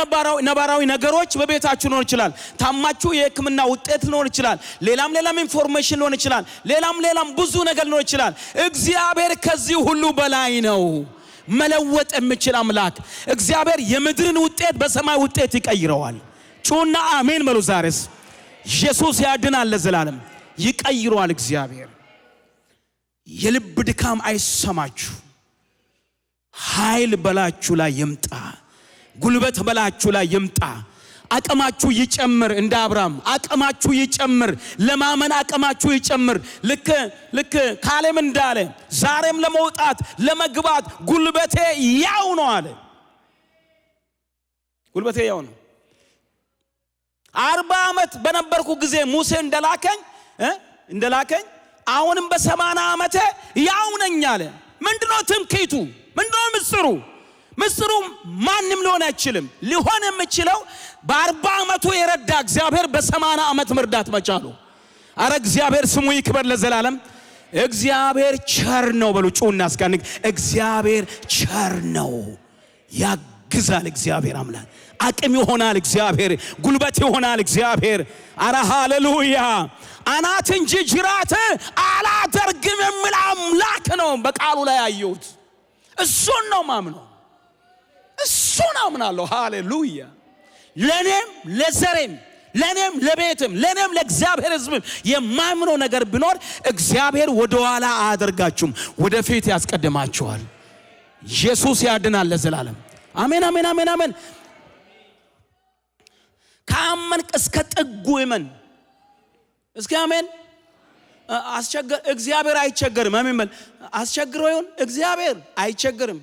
ነባራዊ ነገሮች በቤታችሁ ሊሆን ይችላል። ታማችሁ የሕክምና ውጤት ሊሆን ይችላል። ሌላም ኢንፎርሜሽን ሊሆን ይችላል። ሌላም ብዙ ነገር ሊሆን ይችላል። እግዚአብሔር ከዚህ ሁሉ በላይ ነው። መለወጥ የሚችል አምላክ እግዚአብሔር የምድርን ውጤት በሰማይ ውጤት ይቀይረዋል። ጩና አሜን በሉ ዛሬስ። ኢየሱስ ያድናል ለዘላለም ይቀይረዋል እግዚአብሔር። የልብ ድካም አይሰማችሁ። ኃይል በላችሁ ላይ ይምጣ፣ ጉልበት በላችሁ ላይ ይምጣ። አቅማችሁ ይጨምር። እንደ አብርሃም አቅማችሁ ይጨምር። ለማመን አቅማችሁ ይጨምር። ልክ ካሌብ እንዳለ ዛሬም ለመውጣት ለመግባት ጉልበቴ ያው ነው አለ። ጉልበቴ ያው ነው። 40 ዓመት በነበርኩ ጊዜ ሙሴ እንደላከኝ አሁንም በ80 ዓመቴ ያው ነኝ አለ። ምንድነው ትምክህቱ? ምንድነው ምስጢሩ? ማንም ሊሆን አይችልም። ሊሆን የሚችለው በ40 ዓመቱ የረዳ እግዚአብሔር በ80 ዓመት መርዳት መቻሉ። አረ እግዚአብሔር ስሙ ይክበር ለዘላለም። እግዚአብሔር ቸር ነው በሉ ጩና እስካንክ። እግዚአብሔር ቸር ነው፣ ያግዛል እግዚአብሔር አምላክ። አቅም ይሆናል እግዚአብሔር፣ ጉልበት ይሆናል እግዚአብሔር። አረ ሃሌሉያ። አናት እንጂ ጅራት አላደርግም የሚል አምላክ ነው በቃሉ ላይ ያየሁት። እሱን ነው ማምነው፣ እሱን አምናለሁ። ሃሌሉያ። ለኔም ለዘሬም ለኔም ለቤትም ለኔም ለእግዚአብሔር ሕዝብም የማምነው ነገር ቢኖር እግዚአብሔር ወደ ኋላ አያደርጋችሁም፣ ወደፊት ያስቀድማችኋል። ኢየሱስ ያድናል ለዘላለም። አሜን አሜን አሜን አሜን። ካመንክ እስከ ጥጉ እመን። እስኪ አሜን። እግዚአብሔር አይቸገርም። አሜን በል። አስቸግሮ ይሁን እግዚአብሔር አይቸገርም።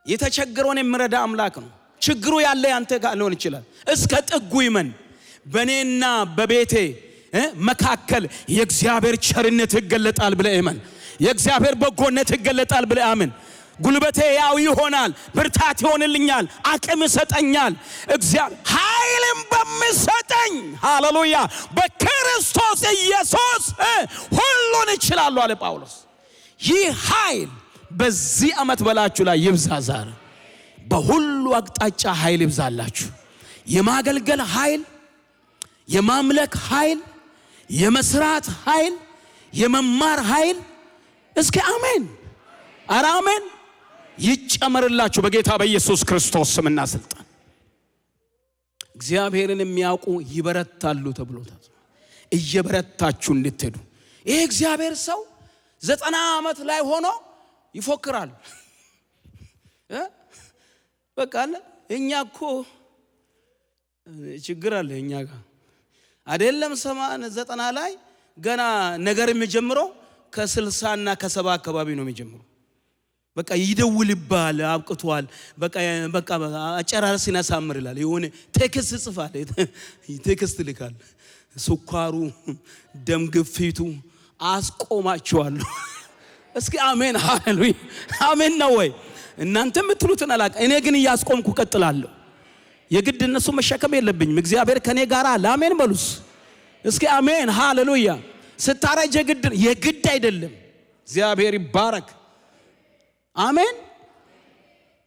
የተቸገረውን የሚረዳ አምላክ ነው። ችግሩ ያለ ያንተ ጋር ሊሆን ይችላል። እስከ ጥጉ ይመን። በኔና በቤቴ መካከል የእግዚአብሔር ቸርነት ይገለጣል ብለህ እመን። የእግዚአብሔር በጎነት ይገለጣል ብለህ አሜን። ጉልበቴ ያው ይሆናል፣ ብርታት ይሆንልኛል፣ አቅም ይሰጠኛል። እግዚአብሔር ኃይልም በሚሰጠኝ ሃሌሉያ በክርስቶስ ኢየሱስ ሁሉን ይችላል አለ ጳውሎስ። ይህ ኃይል በዚህ ዓመት በላችሁ ላይ ይብዛ። ዛሬ በሁሉ አቅጣጫ ኃይል ይብዛላችሁ። የማገልገል ኃይል፣ የማምለክ ኃይል፣ የመስራት ኃይል፣ የመማር ኃይል። እስኪ አሜን ኧረ አሜን ይጨመርላችሁ በጌታ በኢየሱስ ክርስቶስ ስምና ስልጣን። እግዚአብሔርን የሚያውቁ ይበረታሉ ተብሎታል። እየበረታችሁ እንድትሄዱ። ይሄ እግዚአብሔር ሰው 90 ዓመት ላይ ሆኖ ይፎክራል። በቃ አለ። እኛ እኮ ችግር አለ እኛ ጋር አይደለም። 90 ላይ ገና ነገር የሚጀምረው ከ60 እና ከ70 አካባቢ ነው የሚጀምረው። በቃ ይደውልባል፣ አብቅቷል፣ በቃ አጨራረስ ይነሳምር ይላል። የሆነ ቴክስት ጽፋል፣ ቴክስት ልካል። ስኳሩ፣ ደም ግፊቱ አስቆማቸዋለሁ። እስኪ አሜን ሃሌሉያ አሜን ነው ወይ? እናንተ የምትሉትን አላውቅ፣ እኔ ግን እያስቆምኩ ቀጥላለሁ። የግድ እነሱ መሸከም የለብኝም። እግዚአብሔር ከኔ ጋር አለ። አሜን በሉስ። እስኪ አሜን ሃሌሉያ። ስታረጅ የግድ አይደለም። እግዚአብሔር ይባረክ። አሜን።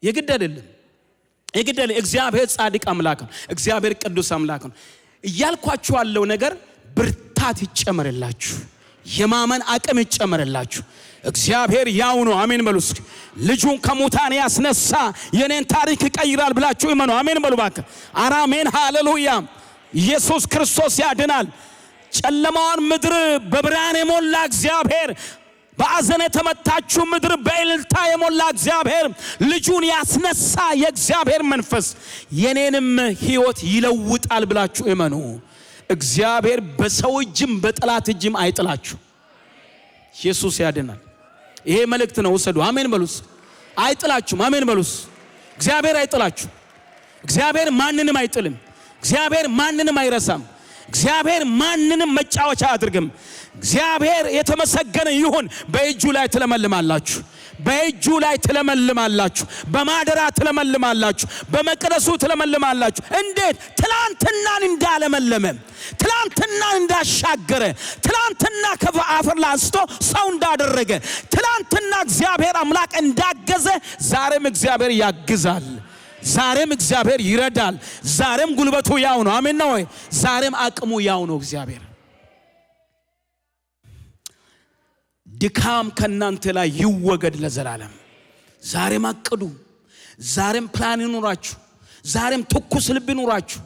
የግድ አይደለም። እግዚአብሔር ጻድቅ አምላክ ነው። እግዚአብሔር ቅዱስ አምላክ ነው። እያልኳችሁ ያለው ነገር ብርታት ይጨመርላችሁ፣ የማመን አቅም ይጨመርላችሁ። እግዚአብሔር ያው ነው። አሜን በሉ እስኪ። ልጁን ከሙታን ያስነሳ የኔን ታሪክ ይቀይራል ብላችሁ እመኑ። አሜን በሉ ባክ። አሜን ሃሌሉያ። ኢየሱስ ክርስቶስ ያድናል። ጨለማውን ምድር በብርሃን የሞላ እግዚአብሔር፣ በአዘን የተመታችሁ ምድር በእልልታ የሞላ እግዚአብሔር፣ ልጁን ያስነሳ የእግዚአብሔር መንፈስ የኔንም ሕይወት ይለውጣል ብላችሁ እመኑ። እግዚአብሔር በሰው እጅም በጠላት እጅም አይጥላችሁ። ኢየሱስ ያድናል። ይሄ መልእክት ነው፣ ወሰዱ። አሜን በሉስ። አይጥላችሁም። አሜን በሉስ። እግዚአብሔር አይጥላችሁ። እግዚአብሔር ማንንም አይጥልም። እግዚአብሔር ማንንም አይረሳም። እግዚአብሔር ማንንም መጫወቻ አያድርግም። እግዚአብሔር የተመሰገነ ይሁን። በእጁ ላይ ትለመልማላችሁ። በእጁ ላይ ትለመልማላችሁ። በማደራ ትለመልማላችሁ። በመቅደሱ ትለመልማላችሁ። እንዴት? ትላንትናን እንዳለመለመ፣ ትላንትናን እንዳሻገረ፣ ትላንትና ከአፈር ላይ አንስቶ ሰው እንዳደረገ፣ ትላንትና እግዚአብሔር አምላክ እንዳገዘ ዛሬም እግዚአብሔር ያግዛል። ዛሬም እግዚአብሔር ይረዳል። ዛሬም ጉልበቱ ያው ነው። አሜን ነው ወይ? ዛሬም አቅሙ ያው ነው። እግዚአብሔር ድካም ከናንተ ላይ ይወገድ ለዘላለም። ዛሬም አቅዱ። ዛሬም ፕላን ይኑራችሁ። ዛሬም ትኩስ ልብ ይኑራችሁ።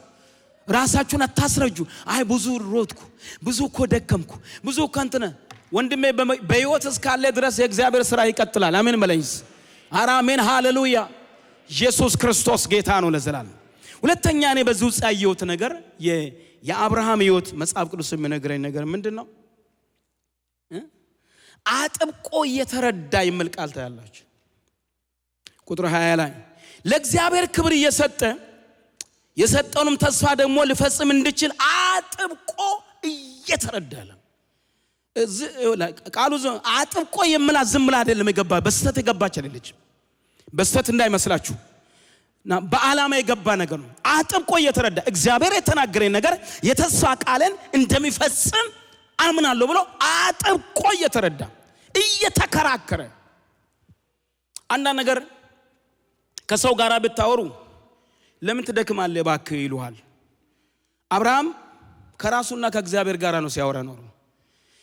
ራሳችሁን አታስረጁ። አይ ብዙ ሮጥኩ፣ ብዙ እኮ ደከምኩ፣ ብዙ እኮ እንትን። ወንድሜ በሕይወት እስካለ ድረስ የእግዚአብሔር ሥራ ይቀጥላል። አሜን በለኝስ። አሜን ሃሌሉያ። ኢየሱስ ክርስቶስ ጌታ ነው ለዘላለም። ሁለተኛ እኔ በዚህ ውስጥ ያየሁት ነገር የአብርሃም ሕይወት መጽሐፍ ቅዱስ የሚነግረኝ ነገር ምንድነው? አጥብቆ እየተረዳ የሚል ቃል ታያላችሁ። ቁጥር 20 ላይ ለእግዚአብሔር ክብር እየሰጠ የሰጠውንም ተስፋ ደግሞ ሊፈጽም እንዲችል አጥብቆ እየተረዳለ። ቃሉ አጥብቆ የሚላ ዝም ብላ አይደለም የገባ፣ በስተት የገባች አይደለች። በስተት እንዳይመስላችሁ በዓላማ የገባ ነገር ነው። አጥብቆ እየተረዳ እግዚአብሔር የተናገረኝ ነገር የተስፋ ቃልን እንደሚፈጽም አምናለሁ ብሎ አጥብቆ እየተረዳ እየተከራከረ። አንዳንድ ነገር ከሰው ጋር ብታወሩ ለምን ትደክማለህ እባክህ ይሉሃል። አብርሃም ከራሱና ከእግዚአብሔር ጋር ነው ሲያወራ ነው።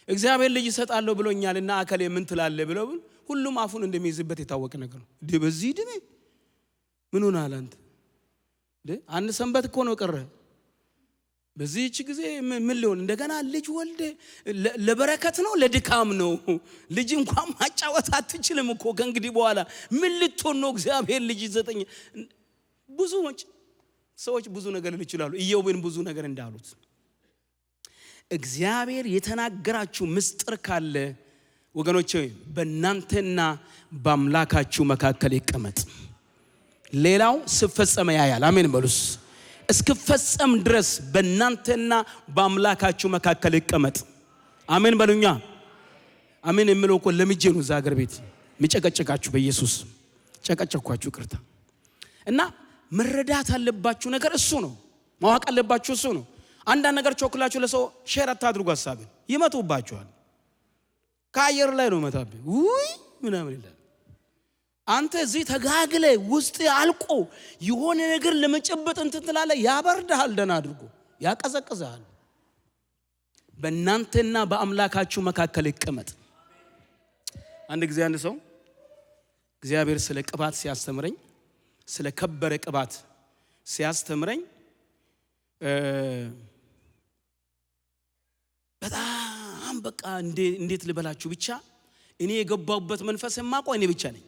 እግዚአብሔር ልጅ ይሰጣለሁ ብሎኛልና አከሌ ምን ትላለህ ብለው ሁሉም አፉን እንደሚይዝበት የታወቀ ነገር ነው። በዚህ ድሜ ምን ሆነሃል አንተ? አንድ ሰንበት እኮ ነው ቀረ። በዚህች ጊዜ ምን ሊሆን እንደገና ልጅ ወልደ ለበረከት ነው ለድካም ነው? ልጅ እንኳን ማጫወት አትችልም እኮ ከእንግዲህ በኋላ ምን ልትሆን ነው? እግዚአብሔር ልጅ ይሰጠኝ። ብዙ ሰዎች ብዙ ነገር ይችላሉ። ኢዮብን ብዙ ነገር እንዳሉት እግዚአብሔር የተናገራችሁ ምስጢር ካለ ወገኖቼ በእናንተና በአምላካችሁ መካከል ይቀመጥ። ሌላው ሲፈጸም ያያል። አሜን በሉስ። እስክፈጸም ድረስ በእናንተና በአምላካችሁ መካከል ይቀመጥ። አሜን በሉኛ። አሜን የሚለው እኮ ለምጄ ነው። እዛ ሀገር ቤት የሚጨቀጨቃችሁ በኢየሱስ ጨቀጨኳችሁ ቅርታ። እና መረዳት አለባችሁ ነገር እሱ ነው። ማወቅ አለባችሁ እሱ ነው። አንዳንድ ነገር ቾክላችሁ ለሰው ሼር አታድርጉ። ሐሳብን ይመቱባችኋል። ከአየር ላይ ነው መታብህ ውይ ምናምን ይላል። አንተ እዚህ ተጋግለ ውስጥ አልቆ የሆነ ነገር ለመጨበጥ እንትን ትላለህ። ያበርዳል፣ ደና አድርጎ ያቀዘቅዛል። በእናንተና በአምላካችሁ መካከል ይቀመጥ። አንድ ጊዜ አንድ ሰው እግዚአብሔር ስለ ቅባት ሲያስተምረኝ፣ ስለ ከበረ ቅባት ሲያስተምረኝ በጣም በቃ እንዴት ልበላችሁ ብቻ እኔ የገባውበት መንፈስ የማውቀው እኔ ብቻ ነኝ፣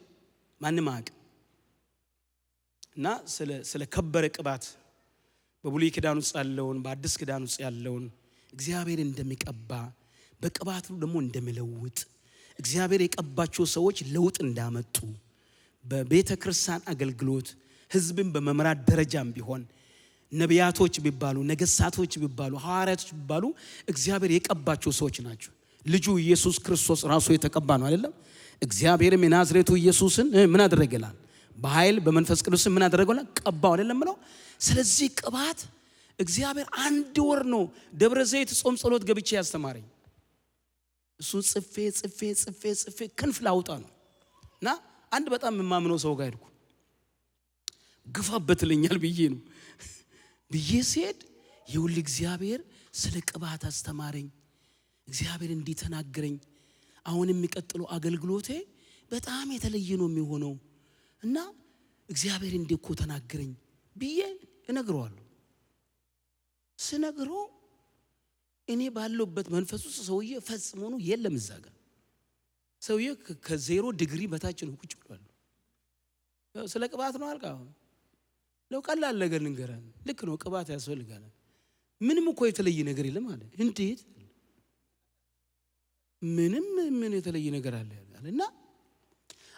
ማንም አያውቅም። እና ስለ ከበረ ቅባት በብሉይ ኪዳን ውስጥ ያለውን በአዲስ ኪዳን ውስጥ ያለውን እግዚአብሔር እንደሚቀባ በቅባቱ ደግሞ እንደሚለውጥ እግዚአብሔር የቀባቸው ሰዎች ለውጥ እንዳመጡ በቤተ ክርስቲያን አገልግሎት ህዝብን በመምራት ደረጃም ቢሆን ነቢያቶች ቢባሉ ነገሥታቶች ቢባሉ ሐዋርያቶች ቢባሉ እግዚአብሔር የቀባቸው ሰዎች ናቸው። ልጁ ኢየሱስ ክርስቶስ ራሱ የተቀባ ነው አይደለም? እግዚአብሔርም የናዝሬቱ ኢየሱስን ምን አደረገላል? በኃይል በመንፈስ ቅዱስ ምን አደረገላል? ቀባው አይደለም ነው። ስለዚህ ቅባት እግዚአብሔር 1 ወር ነው ደብረ ዘይት ጾም ጸሎት ገብቼ ያስተማረኝ። እሱ ጽፌ ክንፍ ላውጣ ነው። እና አንድ በጣም የማምነው ሰው ጋር ሄድኩ። ግፋበት ልኛል ብዬ ነው ብዬ ሲሄድ ይውል እግዚአብሔር ስለ ቅባት አስተማረኝ። እግዚአብሔር እንዲተናገረኝ አሁን የሚቀጥለው አገልግሎቴ በጣም የተለየ ነው የሚሆነው እና እግዚአብሔር እንዲኮ ተናገረኝ ብዬ እነግረዋለሁ። ስነግረው እኔ ባለውበት መንፈስ ውስጥ ሰውዬ ፈጽሞ ነው የለም። እዛ ጋር ሰውዬ ከዜሮ ዲግሪ በታች ነው ቁጭ ብሏል። ስለ ቅባት ነው አልካ። ለው ቀላል ነገር እንገራለን። ልክ ነው ቅባት ያስፈልጋል። ምንም እኮ የተለየ ነገር የለም አለ። እንዴት ምን የተለየ ነገር አለ እና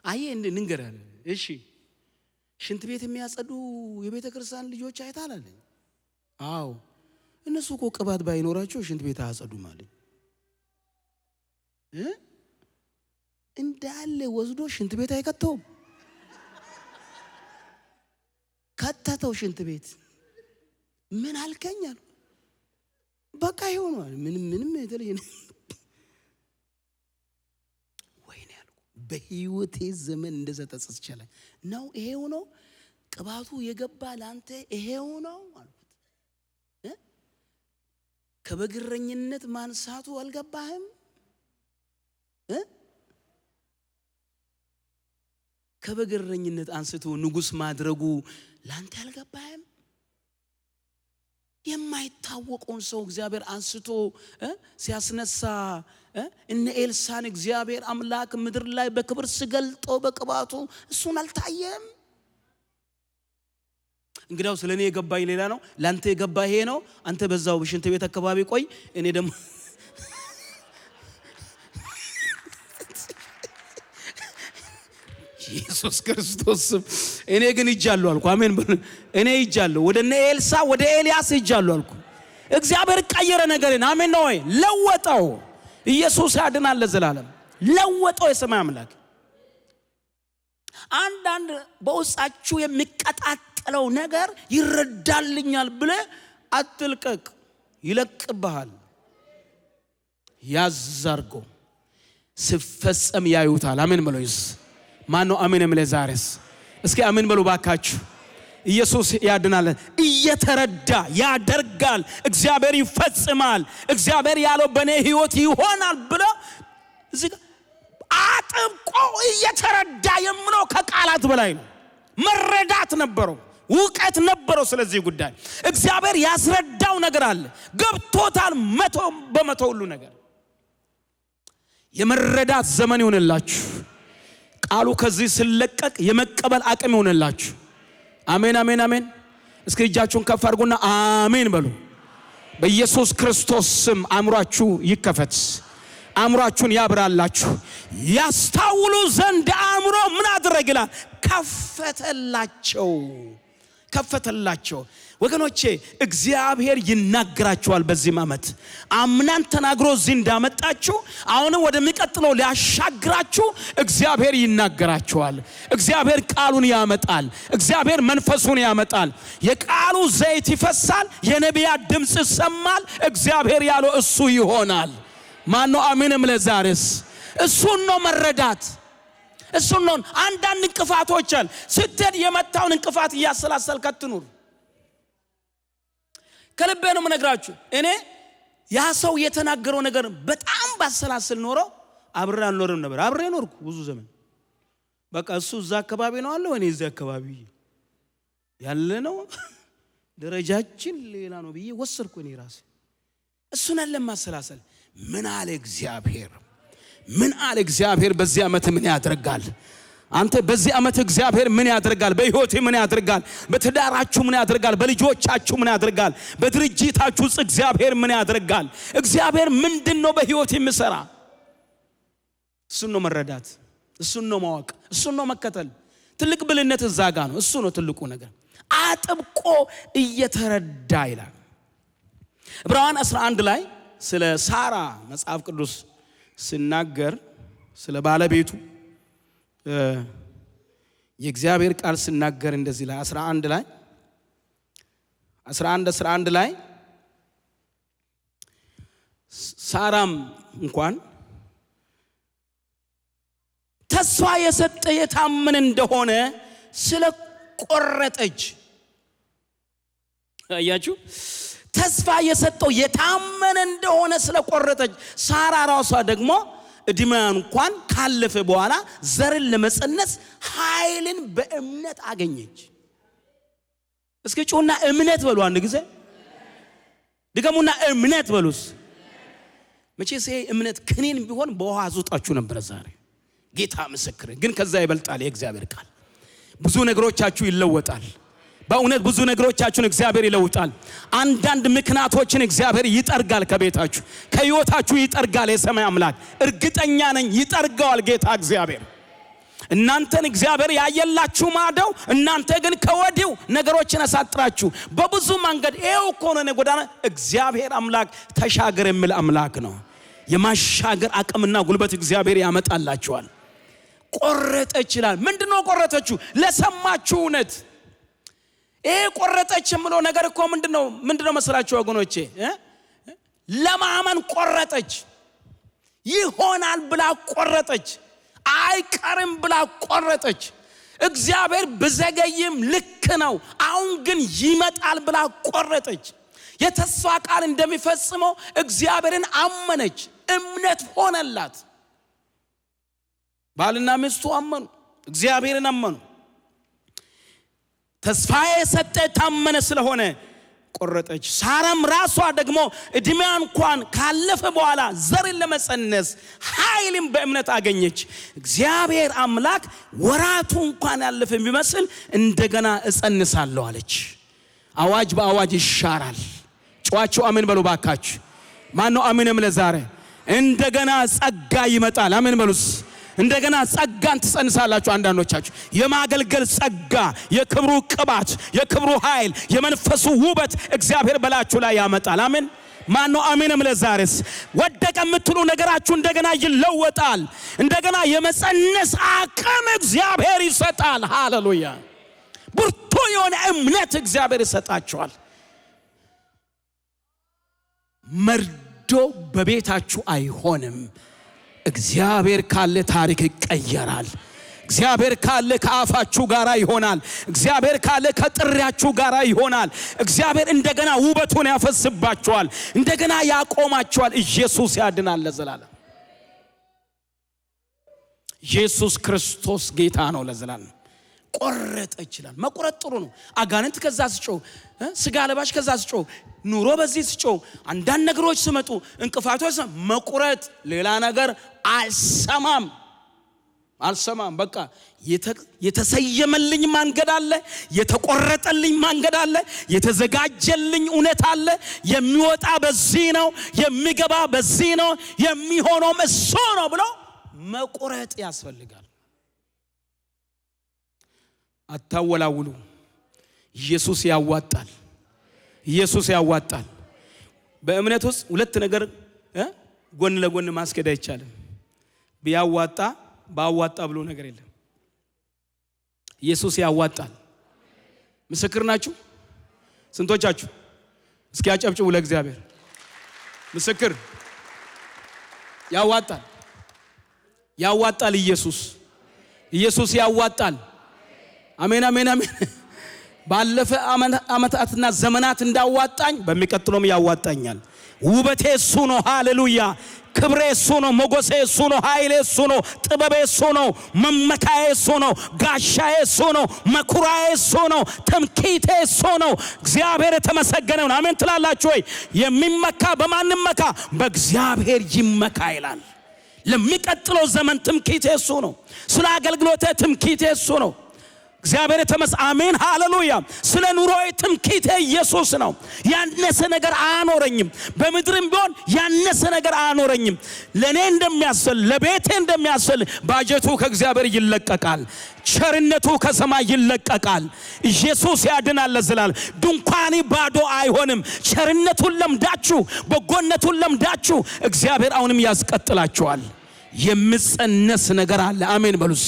አየ እንገራለን። እሺ ሽንት ቤት የሚያጸዱ የቤተ ክርስቲያን ልጆች አይታል አለ። አዎ እነሱ እኮ ቅባት ባይኖራቸው ሽንት ቤት አያጸዱም አለ። እንዳለ ወስዶ ሽንት ቤት አይከተውም። ከተተው ሽንት ቤት ምን አልከኛል? በቃ ይሆናል። ምንም የተለየ ወይኔ ያልኩ በህይወቴ ዘመን እንደዛ ተጸጽቻለሁ ነው። ይሄው ነው ቅባቱ የገባ ላንተ ይሄው ነው አልኩት። ከበግረኝነት ማንሳቱ አልገባህም? ከበግረኝነት አንስቶ ንጉስ ማድረጉ ላንተ አልገባህም? የማይታወቀውን ሰው እግዚአብሔር አንስቶ ሲያስነሳ እነ ኤልሳን እግዚአብሔር አምላክ ምድር ላይ በክብር ሲገልጠው በቅባቱ እሱን አልታየም? እንግዲያው ስለኔ የገባኝ ሌላ ነው፣ ላንተ የገባ ይሄ ነው። አንተ በዛው በሽንት ቤት አካባቢ ቆይ፣ እኔ ደግሞ ኢየሱስ ክርስቶስ እኔ ግን ይጃለሁ አልኩ። አሜን በሉ። እኔ ይጃለሁ ወደ እነ ኤልሳ ወደ ኤልያስ ይጃለሁ አልኩ። እግዚአብሔር ቀየረ ነገርን። አሜን ነው ወይ? ለወጠው። ኢየሱስ ያድናል ለዘላለም። ለወጠው የሰማይ አምላክ። አንዳንድ በውስጣችሁ የሚቀጣጠለው ነገር ይረዳልኛል ብለ አትልቀቅ፣ ይለቅብሃል። ያዛርጎ ሲፈጸም ያዩታል። አሜን በሉ። ማነው አሜን የሚል ዛሬስ? እስኪ አሜን በሉ ባካችሁ። ኢየሱስ ያድናል። እየተረዳ ያደርጋል። እግዚአብሔር ይፈጽማል። እግዚአብሔር ያለው በኔ ህይወት ይሆናል ብሎ እዚህ አጥብቆ እየተረዳ የምነው ከቃላት በላይ ነው። መረዳት ነበረው፣ ዕውቀት ነበረው። ስለዚህ ጉዳይ እግዚአብሔር ያስረዳው ነገር አለ። ገብቶታል 100% ሁሉ ነገር። የመረዳት ዘመን ይሆንላችሁ። ቃሉ ከዚህ ሲለቀቅ የመቀበል አቅም ይሆንላችሁ። አሜን አሜን አሜን። እስኪ እጃችሁን ከፍ አድርጉና አሜን በሉ። በኢየሱስ ክርስቶስ ስም አእምሯችሁ ይከፈት። አእምሯችሁን ያብራላችሁ። ያስተውሉ ዘንድ አእምሮ ምን አደረገላል? ከፈተላቸው። ወገኖቼ እግዚአብሔር ይናገራችኋል። በዚህ ዓመት አምናን ተናግሮ እዚህ እንዳመጣችሁ አሁንም ወደሚቀጥለው ሊያሻግራችሁ እግዚአብሔር ይናገራችኋል። እግዚአብሔር ቃሉን ያመጣል። እግዚአብሔር መንፈሱን ያመጣል። የቃሉ ዘይት ይፈሳል። የነቢያት ድምጽ ይሰማል። እግዚአብሔር ያለው እሱ ይሆናል። ማነው አሜንም? ለዛሬስ እሱን ነው መረዳት። እሱን ነው። አንዳንድ እንቅፋቶች አለ። ስትሄድ የመታውን እንቅፋት እያሰላሰልክ አትኑር። ከልቤ ነው የምነግራችሁ። እኔ ያ ሰው የተናገረው ነገር በጣም ባሰላስል ኖሮ አብሬ አልኖርም ነበር። አብሬ ኖርኩ ብዙ ዘመን። በቃ እሱ እዛ አካባቢ ነው አለው፣ እኔ እዚህ አካባቢ ያለ ነው፣ ደረጃችን ሌላ ነው ብዬ ወሰድኩ እኔ ራሴ። እሱን አለ ማሰላሰል። ምን አለ እግዚአብሔር በዚህ ዓመት ምን ያደርጋል? አንተ በዚህ ዓመት እግዚአብሔር ምን ያደርጋል? በህይወት ምን ያደርጋል? በትዳራችሁ ምን ያደርጋል? በልጆቻችሁ ምን ያደርጋል? በድርጅታችሁ ውስጥ እግዚአብሔር ምን ያደርጋል? እግዚአብሔር ምንድነው በህይወት የሚሰራ? እሱን ነው መረዳት፣ እሱን ነው ማወቅ፣ እሱን ነው መከተል። ትልቅ ብልነት እዛ ጋ ነው። እሱ ነው ትልቁ ነገር። አጥብቆ እየተረዳ ይላል። ዕብራውያን 11 ላይ ስለ ሳራ መጽሐፍ ቅዱስ ሲናገር ስለ ባለቤቱ የእግዚአብሔር ቃል ሲናገር እንደዚህ ላይ 11 ላይ 11 ላይ ሳራም እንኳን ተስፋ የሰጠ የታመነ እንደሆነ ስለቆረጠች አያችሁ ተስፋ የሰጠው የታመነ እንደሆነ ስለቆረጠች ሳራ ራሷ ደግሞ እድሜዋ እንኳን ካለፈ በኋላ ዘርን ለመጸነስ ኃይልን በእምነት አገኘች። እስኪ ጮና እምነት በሉ አንድ ጊዜ ድገሙና እምነት በሉስ። መቼስ እምነት ከኔን ቢሆን በውሃ አዙጣችሁ ነበር ዛሬ ጌታ ምስክር። ግን ከዛ ይበልጣል የእግዚአብሔር ቃል። ብዙ ነገሮቻችሁ ይለወጣል። በእውነት ብዙ ነገሮቻችሁን እግዚአብሔር ይለውጣል። አንዳንድ ምክንያቶችን እግዚአብሔር ይጠርጋል ከቤታችሁ ከህይወታችሁ ይጠርጋል። የሰማይ አምላክ እርግጠኛ ነኝ ይጠርጋዋል ጌታ እግዚአብሔር። እናንተን እግዚአብሔር ያየላችሁ ማደው እናንተ ግን ከወዲው ነገሮችን አሳጥራችሁ በብዙ መንገድ ይሄው እኮ ነው ጎዳና እግዚአብሔር አምላክ ተሻገር የሚል አምላክ ነው። የማሻገር አቅምና ጉልበት እግዚአብሔር ያመጣላችኋል። ቆረጠች ይላል። ምንድነው ቆረጠችው? ለሰማችሁ እውነት ይሄ ቆረጠች የሚለው ነገር እኮ ምንድነው መስላችሁ ወገኖቼ? ለማመን ቆረጠች። ይሆናል ብላ ቆረጠች። አይቀርም ብላ ቆረጠች። እግዚአብሔር በዘገይም ልክ ነው አሁን ግን ይመጣል ብላ ቆረጠች። የተስፋ ቃል እንደሚፈጽመው እግዚአብሔርን አመነች። እምነት ሆነላት። ባልና ሚስቱ አመኑ፣ እግዚአብሔርን አመኑ። ተስፋ የሰጠ ታመነ ስለሆነ ቆረጠች። ሳራም ራሷ ደግሞ እድሜዋ እንኳን ካለፈ በኋላ ዘርን ለመጸነስ ኃይልን በእምነት አገኘች። እግዚአብሔር አምላክ ወራቱ እንኳን ያለፈ ቢመስል እንደገና እጸንሳለሁ አለች። አዋጅ በአዋጅ ይሻራል። ጫዋቸው አሜን በሉ ባካችሁ። ማን ነው አሜንም? ለዛሬ እንደገና ጸጋ ይመጣል። አሜን በሉስ። እንደገና ጸጋን ትጸንሳላችሁ። አንዳንዶቻችሁ የማገልገል ጸጋ፣ የክብሩ ቅባት፣ የክብሩ ኃይል፣ የመንፈሱ ውበት እግዚአብሔር በላችሁ ላይ ያመጣል። አሜን። ማን ነው አሜንም? ለዛሬስ ወደቀ የምትሉ ነገራችሁ እንደገና ይለወጣል። እንደገና የመጸነስ አቅም እግዚአብሔር ይሰጣል። ሃሌሉያ። ብርቱ የሆነ እምነት እግዚአብሔር ይሰጣችኋል። መርዶ በቤታችሁ አይሆንም። እግዚአብሔር ካለ ታሪክ ይቀየራል። እግዚአብሔር ካለ ከአፋችሁ ጋራ ይሆናል። እግዚአብሔር ካለ ከጥሪያችሁ ጋራ ይሆናል። እግዚአብሔር እንደገና ውበቱን ያፈስባችኋል። እንደገና ያቆማችኋል። ኢየሱስ ያድናል ለዘላለም። ኢየሱስ ክርስቶስ ጌታ ነው ለዘላለም። ቆረጠ ይችላል። መቁረጥ ጥሩ ነው። አጋንንት ከዛ ሲጮህ፣ ስጋ ለባሽ ከዛ ሲጮህ፣ ኑሮ በዚህ ሲጮህ፣ አንዳንድ ነገሮች ሲመጡ እንቅፋቶች መቁረጥ ሌላ ነገር አልሰማም። በቃ የተሰየመልኝ መንገድ አለ፣ የተቆረጠልኝ መንገድ አለ፣ የተዘጋጀልኝ እውነት አለ። የሚወጣ በዚህ ነው፣ የሚገባ በዚህ ነው፣ የሚሆነውም እሱ ነው ብሎ መቁረጥ ያስፈልጋል። አታወላውሉ። ኢየሱስ ያዋጣል። ኢየሱስ ያዋጣል። በእምነት ውስጥ ሁለት ነገር ጎን ለጎን ማስኬድ አይቻልም። ቢያዋጣ ባዋጣ ብሎ ነገር የለም። ኢየሱስ ያዋጣል። ምስክር ናችሁ? ስንቶቻችሁ? እስኪ አጨብጭቡ ለእግዚአብሔር። ምስክር ያዋጣል። ያዋጣል። ኢየሱስ ያዋጣል። አሜን አሜን አሜን። ባለፈ አመታትና ዘመናት እንዳዋጣኝ በሚቀጥለውም ያዋጣኛል። ውበቴ እሱ ነው። ሃሌሉያ። ክብሬ እሱ ነው። ሞገሴ እሱ ነው። ኃይሌ እሱ ነው። ጥበቤ እሱ ነው። መመካዬ እሱ ነው። ጋሻዬ እሱ ነው። መኩራዬ እሱ ነው። ትምክህቴ እሱ ነው። እግዚአብሔር የተመሰገነ ነው። አሜን ትላላችሁ ወይ? የሚመካ በማንም መካ በእግዚአብሔር ይመካ ይላል። ለሚቀጥለው ዘመን ትምክህቴ እሱ ነው። ስለ አገልግሎቴ ትምክህቴ እሱ ነው። እግዚአብሔር አሜን ሃሌሉያ። ስለ ኑሮዬ ትምክህቴ ኢየሱስ ነው። ያነሰ ነገር አያኖረኝም። በምድርም ቢሆን ያነሰ ነገር አያኖረኝም። ለኔ እንደሚያስል ለቤቴ እንደሚያስል ባጀቱ ከእግዚአብሔር ይለቀቃል። ቸርነቱ ከሰማይ ይለቀቃል። ኢየሱስ ያድናል ለዘላለም። ድንኳኔ ባዶ አይሆንም። ቸርነቱን ለምዳችሁ በጎነቱን ለምዳችሁ እግዚአብሔር አሁንም ያስቀጥላችኋል። የሚጸነስ ነገር አለ። አሜን በሉስ።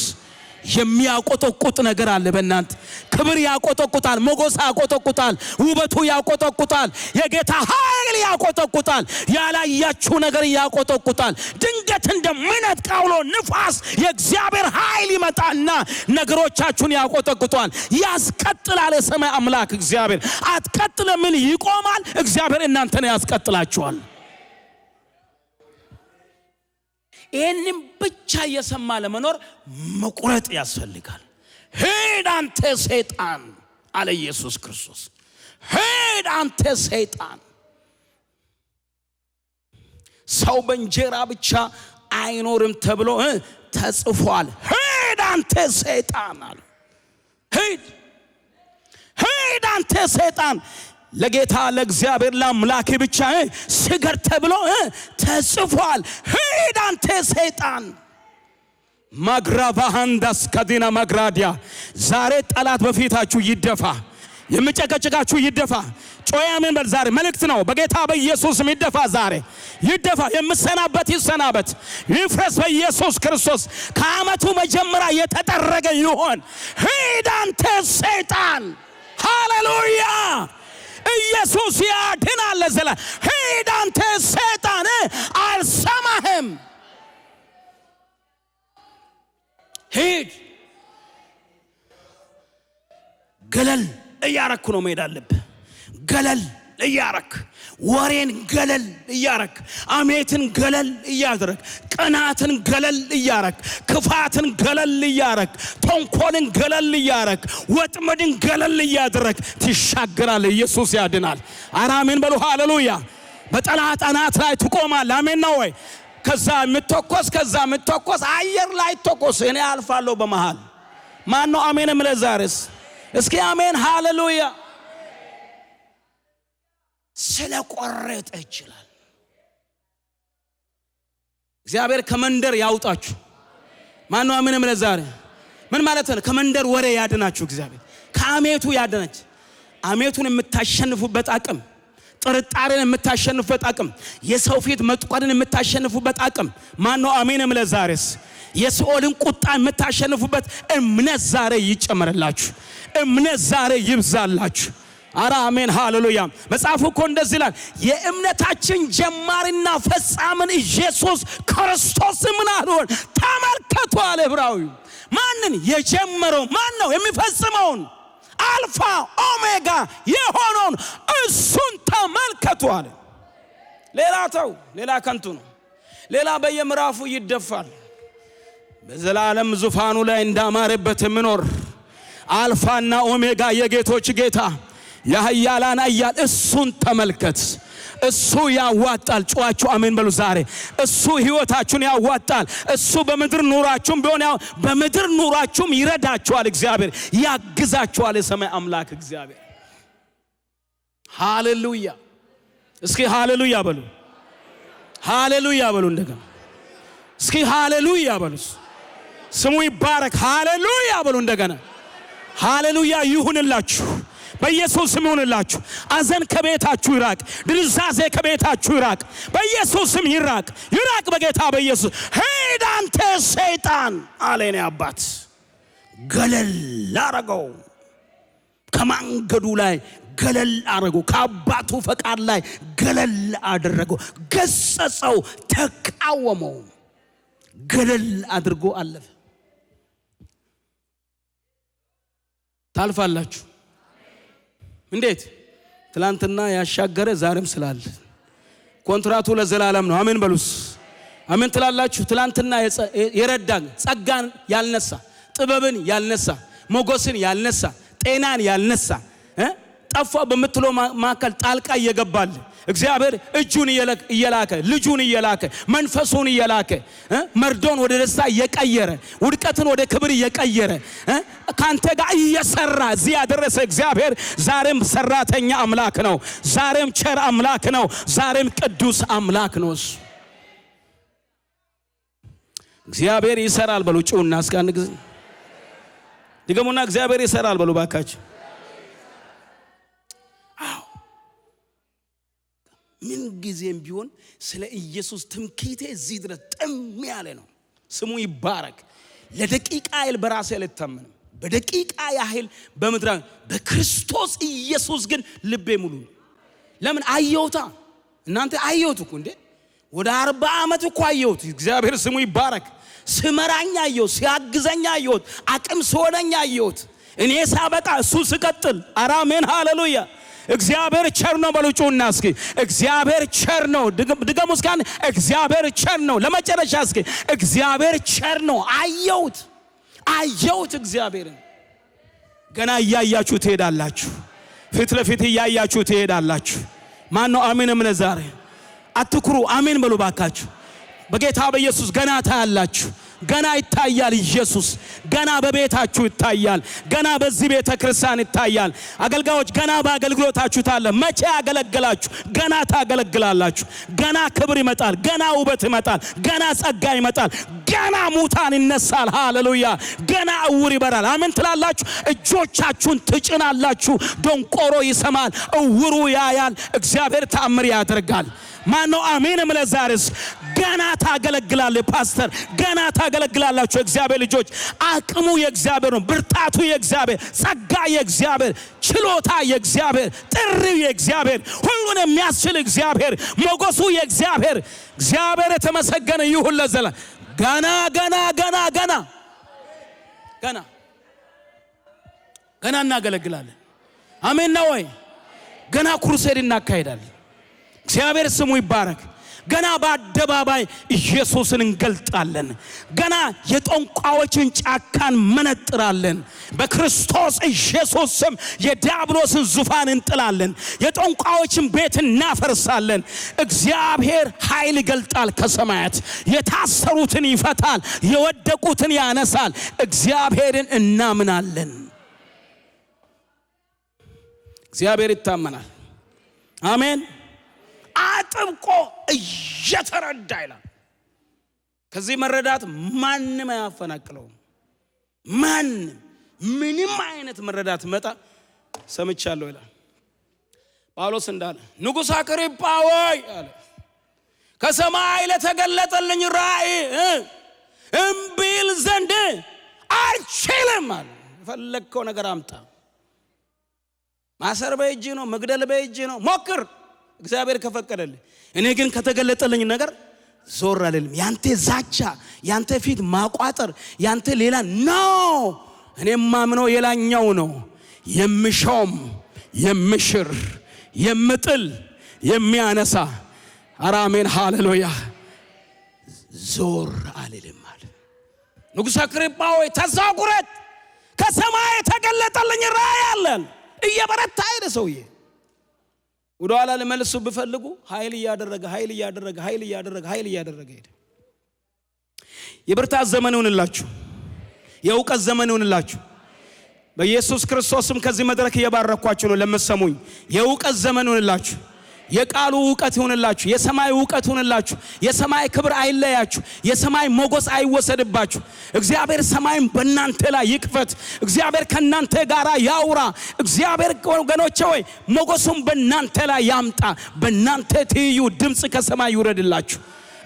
የሚያቆጠቁጥ ነገር አለ በእናንተ። ክብር ያቆጠቁጣል፣ ሞገስ ያቆጠቁጣል፣ ውበቱ ያቆጠቁጣል፣ የጌታ ኃይል ያቆጠቁጣል፣ ያላያችሁ ነገር ያቆጠቁጣል። ድንገት እንደሚነጥቅ አውሎ ንፋስ የእግዚአብሔር ኃይል ይመጣና ነገሮቻችሁን ያቆጠቁጣል፣ ያስቀጥላል። የሰማይ አምላክ እግዚአብሔር አትቀጥልም፣ ይቆማል። እግዚአብሔር እናንተን ያስቀጥላችኋል። ይህንን ብቻ እየሰማ ለመኖር መቁረጥ ያስፈልጋል። ሄድ አንተ ሰይጣን አለ ኢየሱስ ክርስቶስ። ሄድ አንተ ሰይጣን። ሰው በእንጀራ ብቻ አይኖርም ተብሎ ተጽፏል። ሄድ አንተ ሰይጣን አለ። ሄድ አንተ ሰይጣን፣ ለጌታ ለእግዚአብሔር ለአምላክ ብቻ ስገድ ተብሎ ተጽፏል። ሄድ አንተ ሰይጣን። ማግራቫሃንዳስ ከዲና ማግራዲያ። ዛሬ ጠላት በፊታችሁ ይደፋ፣ የሚጨቀጭቃችሁ ይደፋ። ጮያምን በል። ዛሬ መልእክት ነው። በጌታ በኢየሱስ ይደፋ፣ ዛሬ ይደፋ። የምሰናበት ይሰናበት፣ ይፍረስ በኢየሱስ ክርስቶስ። ከዓመቱ መጀመሪያ የተጠረገ ይሆን። ሄድ አንተ ሰይጣን። ሃሌሉያ! ኢየሱስ ያድናል ለዘላለም። ሄድ አንተ ሰይጣን፣ አልሰማህም። ሄድ። ገለል እያረክ ነው መሄድ አለብህ። ገለል እያረክ፣ ወሬን ገለል እያረክ፣ አሜትን ገለል እያደረክ፣ ቅናትን ገለል እያረክ፣ ክፋትን ገለል እያረክ፣ ተንኮልን ገለል እያረክ፣ ወጥመድን ገለል እያደረክ ትሻገራለህ። ኢየሱስ ያድናል። አሜን በሉ። ሃሌሉያ! በጠላት አናት ላይ ትቆማለህ። አሜን ነው ወይ? ከዛ የምትተኮስ አየር ላይ ተኮስ። እኔ አልፋለሁ በመሃል። ማን ነው አሜን የምለው ዛሬስ? እስኪ አሜን ሃሌሉያ። ስለቆረጠ ይችላል። እግዚአብሔር ከመንደር ያውጣችሁ። ማን ነው አሜን የምለው ዛሬ? ምን ማለት ነው? ከመንደር ወሬ ያድናችሁ እግዚአብሔር። ከአሜቱ ያድናችሁ። አሜቱን የምታሸንፉበት አቅም፣ ጥርጣሬን የምታሸንፉበት አቅም፣ የሰው ፊት መጥቆርን የምታሸንፉበት አቅም ማን ነው አሜን የምለው ዛሬስ? የሲኦልን ቁጣ የምታሸንፉበት እምነት ዛሬ ይጨመርላችሁ። እምነት ዛሬ ይብዛላችሁ። አሜን ሃሌሉያ። መጽሐፉ እኮ እንደዚህ ይላል፣ የእምነታችን ጀማሪና ፈጻምን ኢየሱስ ክርስቶስ ምን አልሆን ተመልከቱ አለ ዕብራዊው። ማንን የጀመረው? ማን ነው የሚፈጽመውን? አልፋ ኦሜጋ የሆነውን እሱን ተመልከቱ አለ። ሌላ ተው፣ ሌላ ከንቱ ነው። ሌላ በየምዕራፉ ይደፋል። በዘላለም ዙፋኑ ላይ እንዳማረበት የሚኖር አልፋና ኦሜጋ የጌቶች ጌታ የኃያላን ኃያል እሱን ተመልከት። እሱ ያዋጣል። ጮኻችሁ አሜን በሉ ዛሬ። እሱ ሕይወታችሁን ያዋጣል። እሱ በምድር ኑራችሁም ቢሆን በምድር ኑራችሁም ይረዳችኋል። እግዚአብሔር ያግዛችኋል። የሰማይ አምላክ እግዚአብሔር። ሃሌሉያ! እስኪ ሃሌሉያ በሉ። ሃሌሉያ በሉ እንደገና። እስኪ ሃሌሉያ በሉ። ስሙ ይባረክ። ሃሌሉያ በሉ እንደገና። ሃሌሉያ ይሁንላችሁ። በኢየሱስ ስም ይሁንላችሁ። አዘን ከቤታችሁ ይራቅ። ድንዛዜ ከቤታችሁ ይራቅ። በኢየሱስ ስም ይራቅ፣ ይራቅ በጌታ በኢየሱስ። ሄድ አንተ ሰይጣን አለኔ አባት። ገለል አረገው፣ ከማንገዱ ላይ ገለል አረገው፣ ከአባቱ ፈቃድ ላይ ገለል አደረገው፣ ገሰጸው፣ ተቃወመው፣ ገለል አድርጎ አለፈ። ታልፋላችሁ። እንዴት? ትላንትና ያሻገረ ዛሬም ስላለ ኮንትራቱ ለዘላለም ነው። አሜን በሉስ። አሜን ትላላችሁ። ትላንትና የረዳን ጸጋን ያልነሳ፣ ጥበብን ያልነሳ፣ ሞገስን ያልነሳ፣ ጤናን ያልነሳ ጠፋ በምትለው ማከል ጣልቃ እየገባል እግዚአብሔር እጁን እየላከ ልጁን እየላከ መንፈሱን እየላከ መርዶን ወደ ደስታ እየቀየረ ውድቀትን ወደ ክብር እየቀየረ ካንተ ጋር እየሰራ እዚህ ያደረሰ እግዚአብሔር ዛሬም ሰራተኛ አምላክ ነው። ዛሬም ቸር አምላክ ነው። ዛሬም ቅዱስ አምላክ ነው። እግዚአብሔር ይሰራል በሉ። ጩና እስከ አንድ ጊዜ ድገሙና እግዚአብሔር ይሰራል በሉ ባካችሁ። ምን ጊዜም ቢሆን ስለ ኢየሱስ ትምክህቴ እዚህ ድረስ ጥም ያለ ነው። ስሙ ይባረክ። ለደቂቃ ያህል በራሴ አልታመንም፣ በደቂቃ ያህል በምድር በክርስቶስ ኢየሱስ ግን ልቤ ሙሉ ነው። ለምን አየሁታ? እናንተ አየሁት እኮ እንዴ! ወደ 40 ዓመት እኮ አየሁት። እግዚአብሔር ስሙ ይባረክ። ስመራኛ አየሁት፣ ሲያግዘኛ አየሁት፣ አቅም ሲሆነኛ አየሁት። እኔ ሳበቃ እሱ ሲቀጥል። አሜን ሃሌሉያ። እግዚአብሔር ቸር ነው በሉጩና እስኪ እግዚአብሔር ቸር ነው። ድገሙ እስኪ እግዚአብሔር ቸር ነው። ለመጨረሻ እስኪ እግዚአብሔር ቸር ነው። አየሁት እግዚአብሔርን። ገና እያያችሁ ትሄዳላችሁ። ፊት ለፊት እያያችሁ ትሄዳላችሁ። ማን ነው አሜን? እምነት ዛሬ አትኩሩ። አሜን በሉ ባካችሁ። በጌታ በኢየሱስ ገና ታያላችሁ። ገና ይታያል ኢየሱስ። ገና በቤታችሁ ይታያል። ገና በዚህ ቤተ ክርስቲያን ይታያል። አገልጋዮች ገና በአገልግሎታችሁ ታለ። መቼ ያገለግላችሁ? ገና ታገለግላላችሁ። ገና ክብር ይመጣል። ገና ውበት ይመጣል። ገና ጸጋ ይመጣል። ገና ሙታን ይነሳል። ሃሌሉያ። ገና እውር ይበራል። አሜን ትላላችሁ። እጆቻችሁን ትጭናላችሁ። ደንቆሮ ይሰማል፣ እውሩ ያያል። እግዚአብሔር ተአምር ያደርጋል። ማነው አሜን? እምለዛርስ ገና ታገለግላለህ ፓስተር፣ ገና ታገለግላላችሁ እግዚአብሔር ልጆች። አቅሙ የእግዚአብሔር ነው። ብርታቱ የእግዚአብሔር፣ ጸጋ የእግዚአብሔር፣ ችሎታ የእግዚአብሔር፣ ጥሪው የእግዚአብሔር፣ ሁሉን የሚያስችል እግዚአብሔር፣ ሞገሱ የእግዚአብሔር። እግዚአብሔር የተመሰገነ ይሁን ለዘላለም። ገና ገና ገና ገና ገና ገና እናገለግላለን። አሜን ነው ወይ? ገና ክሩሴድ እናካሄዳለን። እግዚአብሔር ስሙ ይባረክ። ገና በአደባባይ ኢየሱስን እንገልጣለን። ገና የጠንቋዮችን ጫካን መነጥራለን። በክርስቶስ ኢየሱስ ስም የዲያብሎስን ዙፋን እንጥላለን። የጠንቋዮችን ቤት እናፈርሳለን። እግዚአብሔር ኃይል ይገልጣል ከሰማያት። የታሰሩትን ይፈታል፣ የወደቁትን ያነሳል። እግዚአብሔርን እናምናለን። እግዚአብሔር ይታመናል። አሜን። አጥብቆ እየተረዳ ይላል። ከዚህ መረዳት ማንም አያፈናቅለውም። ማንም ምንም አይነት መረዳት መጣ ሰምቻለሁ ይላል ጳውሎስ እንዳለ ንጉሥ አግሪጳ ሆይ አለ ከሰማይ ለተገለጠልኝ ራእይ እምቢል ዘንድ አልችልም አለ። የፈለግከው ነገር አምጣ። ማሰር በእጅ ነው፣ መግደል በእጅ ነው። ሞክር እግዚአብሔር ከፈቀደልህ። እኔ ግን ከተገለጠልኝ ነገር ዞር አልልም። ያንተ ዛቻ፣ ያንተ ፊት ማቋጠር፣ ያንተ ሌላ ነው። እኔ ማምነው የላኛው ነው። የምሾም የምሽር የምጥል የሚያነሳ። አሜን ሃሌሉያ። ዞር አልልም አለ ንጉሥ አግሪጳ ሆይ ተዛጉረት ከሰማይ የተገለጠልኝ ራእይ አለን። እየበረታ ሄደ ሰውዬ። ወደ ኋላ ለመልሱ ቢፈልጉ ኃይል እያደረገ ሄደ። የብርታት ዘመን ይሁንላችሁ። የእውቀት ዘመን ይሁንላችሁ። በኢየሱስ ክርስቶስም ከዚህ መድረክ እየባረኳችሁ ነው። ለምትሰሙኝ የእውቀት ዘመን ይሁንላችሁ። የቃሉ ዕውቀት ይሁንላችሁ። የሰማይ ዕውቀት ይሁንላችሁ። የሰማይ ክብር አይለያችሁ። የሰማይ ሞገስ አይወሰድባችሁ። እግዚአብሔር ሰማይን በእናንተ ላይ ይክፈት። እግዚአብሔር ከእናንተ ጋር ያውራ። እግዚአብሔር ወገኖቼ ሆይ ሞገሱን በእናንተ ላይ ያምጣ። በእናንተ ትይዩ ድምፅ ከሰማይ ይውረድላችሁ።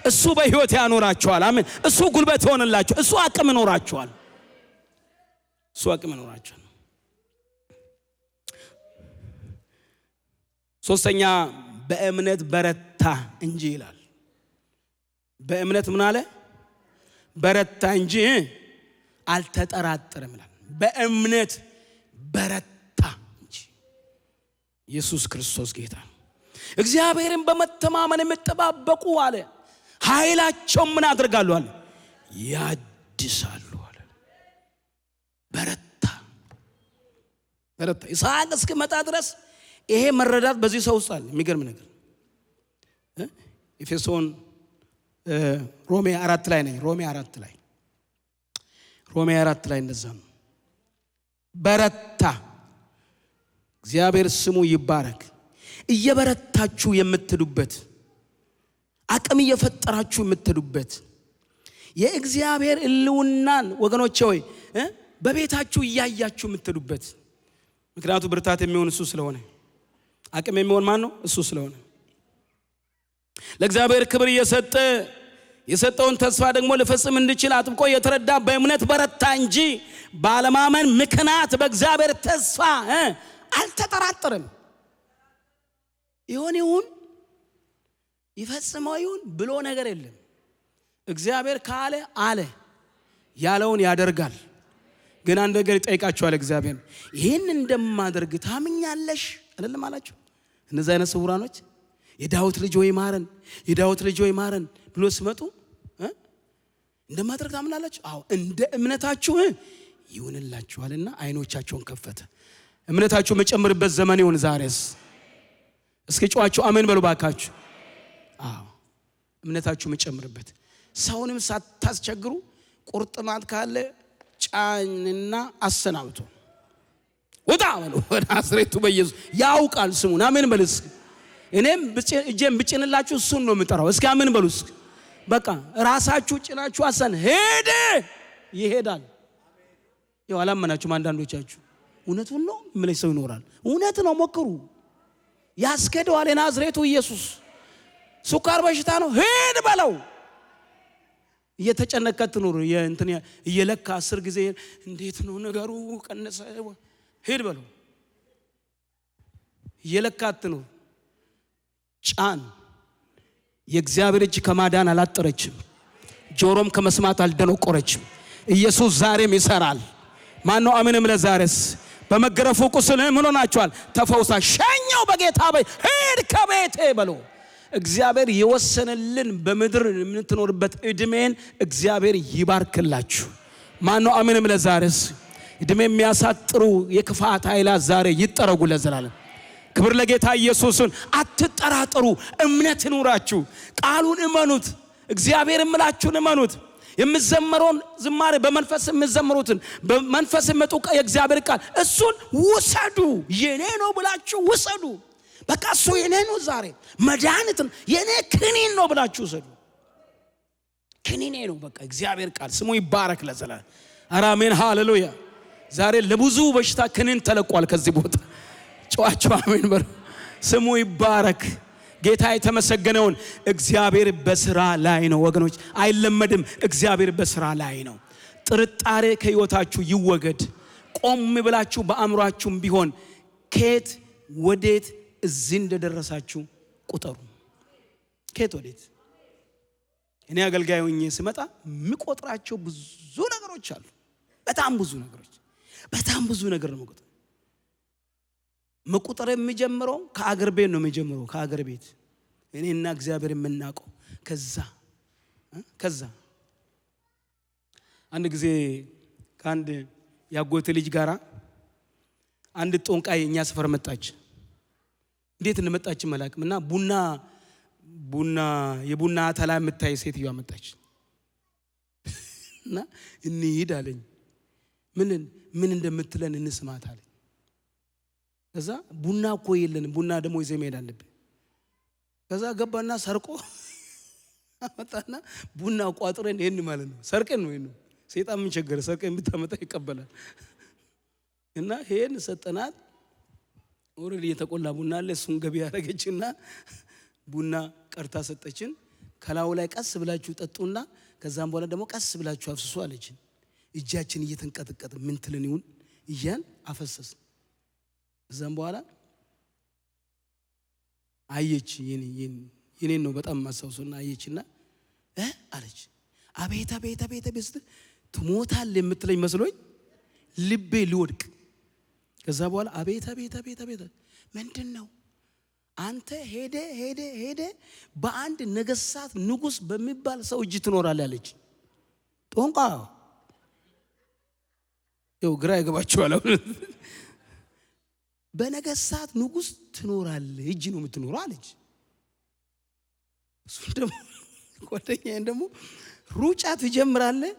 እሱ በሕይወት ያኖራችኋል። አሜን። እሱ ጉልበት ይሆንላችሁ። እሱ አቅም ይኖራችኋል። ሶስተኛ በእምነት በረታ እንጂ ይላል። በእምነት ምን አለ? በረታ እንጂ አልተጠራጠረም ይላል። በእምነት በረታ እንጂ። ኢየሱስ ክርስቶስ ጌታ ነው። እግዚአብሔርን በመተማመን የሚጠባበቁ አለ ኃይላቸው ምን አድርጋሉ አለ? ያድሳሉ አለ። በረታ ይስሐቅ እስኪመጣ ድረስ ይሄ መረዳት በዚህ ሰው ውስጥ አለ። የሚገርም ነገር ኤፌሶን ሮሜ 4 ላይ ነኝ። ሮሜ 4 ላይ እንደዛ ነው። በረታ። እግዚአብሔር ስሙ ይባረክ። እየበረታችሁ የምትሄዱበት አቅም እየፈጠራችሁ የምትሄዱበት የእግዚአብሔር ሕልውናን ወገኖቼ ሆይ በቤታችሁ እያያችሁ የምትሄዱበት። ምክንያቱም ብርታት የሚሆን እሱ ስለሆነ፣ አቅም የሚሆን ማን ነው? እሱ ስለሆነ ለእግዚአብሔር ክብር እየሰጠ የሰጠውን ተስፋ ደግሞ ልፈጽም እንድችል አጥብቆ የተረዳ በእምነት በረታ እንጂ ባለማመን ምክንያት በእግዚአብሔር ተስፋ አልተጠራጠረም። ይሁን ይፈጽመው ይሁን ብሎ ነገር የለም። እግዚአብሔር ካለ አለ፣ ያለውን ያደርጋል። ግን አንድ ነገር ይጠይቃችኋል። እግዚአብሔር ይህን እንደማደርግ ታምኛለሽ አይደለም አላችሁ። እነዛ አይነት ስውራኖች የዳዊት ልጅ ሆይ ማረን፣ የዳዊት ልጅ ሆይ ማረን ብሎ ሲመጡ እንደማደርግ ታምናላችሁ? አዎ እንደ እምነታችሁ ይሁንላችኋልና አይኖቻቸውን ከፈተ። እምነታችሁ መጨመርበት ዘመን ይሁን ዛሬስ። እስኪ ጮኻችሁ አሜን በሉ ባካችሁ። አዎ እምነታችሁ መጨመርበት። ሰውንም ሳታስቸግሩ ቁርጥማት ካለ ጫንና አሰናብቶ ወጣ በሉ በናዝሬቱ በኢየሱስ። ያውቃል ስሙን። አሜን በሉ እስኪ። እኔም እጄን ብጭንላችሁ እሱን ነው የምጠራው። እስኪ አሜን በሉ እስኪ። በቃ ራሳችሁ ጭናችሁ አሰን ሄደ ይሄዳል። ያው አላመናችሁም አንዳንዶቻችሁ። እውነቱን ነው የምልህ ሰው ይኖራል። እውነት ነው ሞክሩ። ያስከደዋል የናዝሬቱ ኢየሱስ። ሱካር በሽታ ነው ሄድ በለው። እየተጨነቀት ነው የእንትን እየለካ 10 ጊዜ እንዴት ነው ነገሩ ቀነሰ ሄድ በለው። እየለካት ነው ጫን። የእግዚአብሔር እጅ ከማዳን አላጠረችም፣ ጆሮም ከመስማት አልደነቆረችም። ኢየሱስ ዛሬም ይሰራል። ማን ነው አሜንም? ለዛሬስ በመገረፉ ቁስል ምን ሆናችኋል? ተፈውሳ ሸኘው በጌታ በይ ሄድ ከቤቴ በሎ። እግዚአብሔር የወሰነልን በምድር የምትኖርበት እድሜን እግዚአብሔር ይባርክላችሁ። ማን ነው አሜንም? ለዛሬስ እድሜ የሚያሳጥሩ የክፋት ኃይላት ዛሬ ይጠረጉ ለዘላለም። ክብር ለጌታ ኢየሱስን። አትጠራጠሩ፣ እምነት ይኑራችሁ። ቃሉን እመኑት። እግዚአብሔር እምላችሁን እመኑት። የምዘመረውን ዝማሬ በመንፈስ የምዘምሩትን በመንፈስ የመጡ የእግዚአብሔር ቃል እሱን ውሰዱ። የኔ ነው ብላችሁ ውሰዱ። በቃ እሱ የኔ ነው። ዛሬ መድኃኒት የኔ ክኒን ነው ብላችሁ ውሰዱ። ክኒኔ ነው በቃ እግዚአብሔር ቃል ስሙ ይባረክ ለዘላለም። አሜን ሃሌሉያ። ዛሬ ለብዙ በሽታ ክኒን ተለቋል ከዚህ ቦታ። ጨዋቸው አሜን በሉ። ስሙ ይባረክ። ጌታ የተመሰገነውን። እግዚአብሔር በስራ ላይ ነው ወገኖች፣ አይለመድም። እግዚአብሔር በስራ ላይ ነው። ጥርጣሬ ከህይወታችሁ ይወገድ። ቆም ብላችሁ በአእምሯችሁም ቢሆን ከየት ወዴት እዚህ እንደደረሳችሁ ቁጠሩ። ከየት ወዴት። እኔ አገልጋይ ሆኜ ስመጣ የምቆጥራቸው ብዙ ነገሮች አሉ። በጣም ብዙ ነገሮች፣ በጣም ብዙ ነገር ነው መቆጠር። መቁጠር የሚጀምረው ከአገር ቤት ነው የሚጀምረው። ከአገር ቤት እኔና እግዚአብሔር የምናውቀው ከዛ አንድ ጊዜ ከአንድ ያጎቴ ልጅ ጋራ አንድ ጦንቃይ እኛ ሰፈር መጣች። እንዴት እንደመጣች መላክም እና የቡና ተላ የምታይ ሴትዮዋ መጣች እና እንሂድ አለኝ። ምን እንደምትለን እንስማት አለኝ። ከዛ ቡና እኮ የለንም፣ ቡና ደግሞ ይዘህ መሄድ አለብን። ከዛ ገባና ሰርቆ አመጣና ቡና ቋጥረን ይሄን ማለት ነው ሰርቀን ነው ይሄን። ሰይጣን ምን ቸገረ? ሰርቀን ብታመጣ ይቀበላል። እና ይሄን ሰጠናት። ኦሬዲ የተቆላ ቡና አለ፣ እሱን ገቢ ያደረገችና ቡና ቀርታ ሰጠችን። ከላው ላይ ቀስ ብላችሁ ጠጡና ከዛም በኋላ ደግሞ ቀስ ብላችሁ አፍስሱ አለችን። እጃችን እየተንቀጠቀጠ ምን ትልን ይሁን እያን አፈሰስ። ከዛም በኋላ አየች። የኔን ነው በጣም ማሳውሱና አየችና አለች አቤት አቤት አቤት አቤት ትሞታል የምትለኝ መስሎኝ ልቤ ሊወድቅ። ከዛ በኋላ አቤት አቤት አቤት አቤት ምንድነው አንተ ሄደ በአንድ ነገስታት ንጉስ በሚባል ሰው እጅ ትኖራለህ አለች። ጦንቃ ይው ግራ ይገባችኋል። በነገስታት ንጉስ ትኖራለህ እጅ ነው የምትኖረው አለች። እሱ ደግሞ ጓደኛዬ ደግሞ ሩጫ ትጀምራለህ፣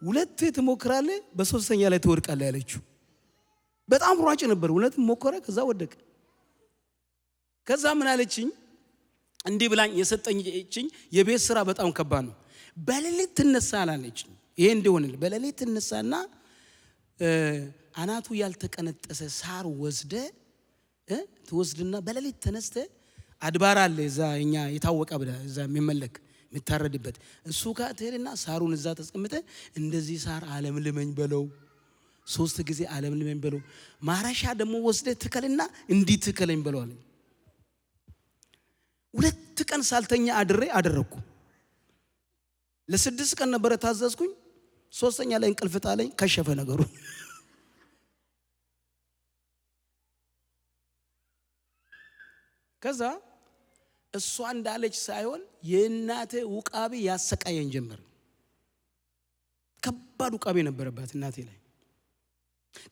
ሁለት ትሞክራለህ፣ በሶስተኛ ላይ ትወድቃለህ ያለችው። በጣም ሯጭ ነበር። ሁለት ሞከረ፣ ከዛ ወደቀ። ከዛ ምን አለችኝ? እንዲህ ብላኝ የሰጠችኝ የቤት ስራ በጣም ከባድ ነው። በሌሊት ትነሳ አላለችኝ። ይሄ እንደሆነልህ በሌሊት ትነሳና አናቱ ያልተቀነጠሰ ሳር ትወስድና በሌሊት ተነስተ አድባር አለ እዛ እኛ የታወቀ ብለ እዛ የሚመለክ ምታረድበት እሱ ጋር ትሄድና ሳሩን እዛ ተስቀምጠ እንደዚህ ሳር ዓለም ልመኝ በለው 3 ጊዜ ዓለም ልመኝ በለው ማራሻ ደግሞ ወስደ ትከልና እንዲህ ትከለኝ በለው አለ 2 ቀን ሳልተኛ አደረኩ ለ6 ቀን ነበር ታዘዝኩኝ 3ኛ ላይ እንቅልፍ ጣለኝ ከሸፈ ነገሩ ከዛ እሷ እንዳለች ሳይሆን የእናቴ ውቃቢ ያሰቃየኝ ጀመረ ከባድ ውቃቢ ነበረባት እናቴ ላይ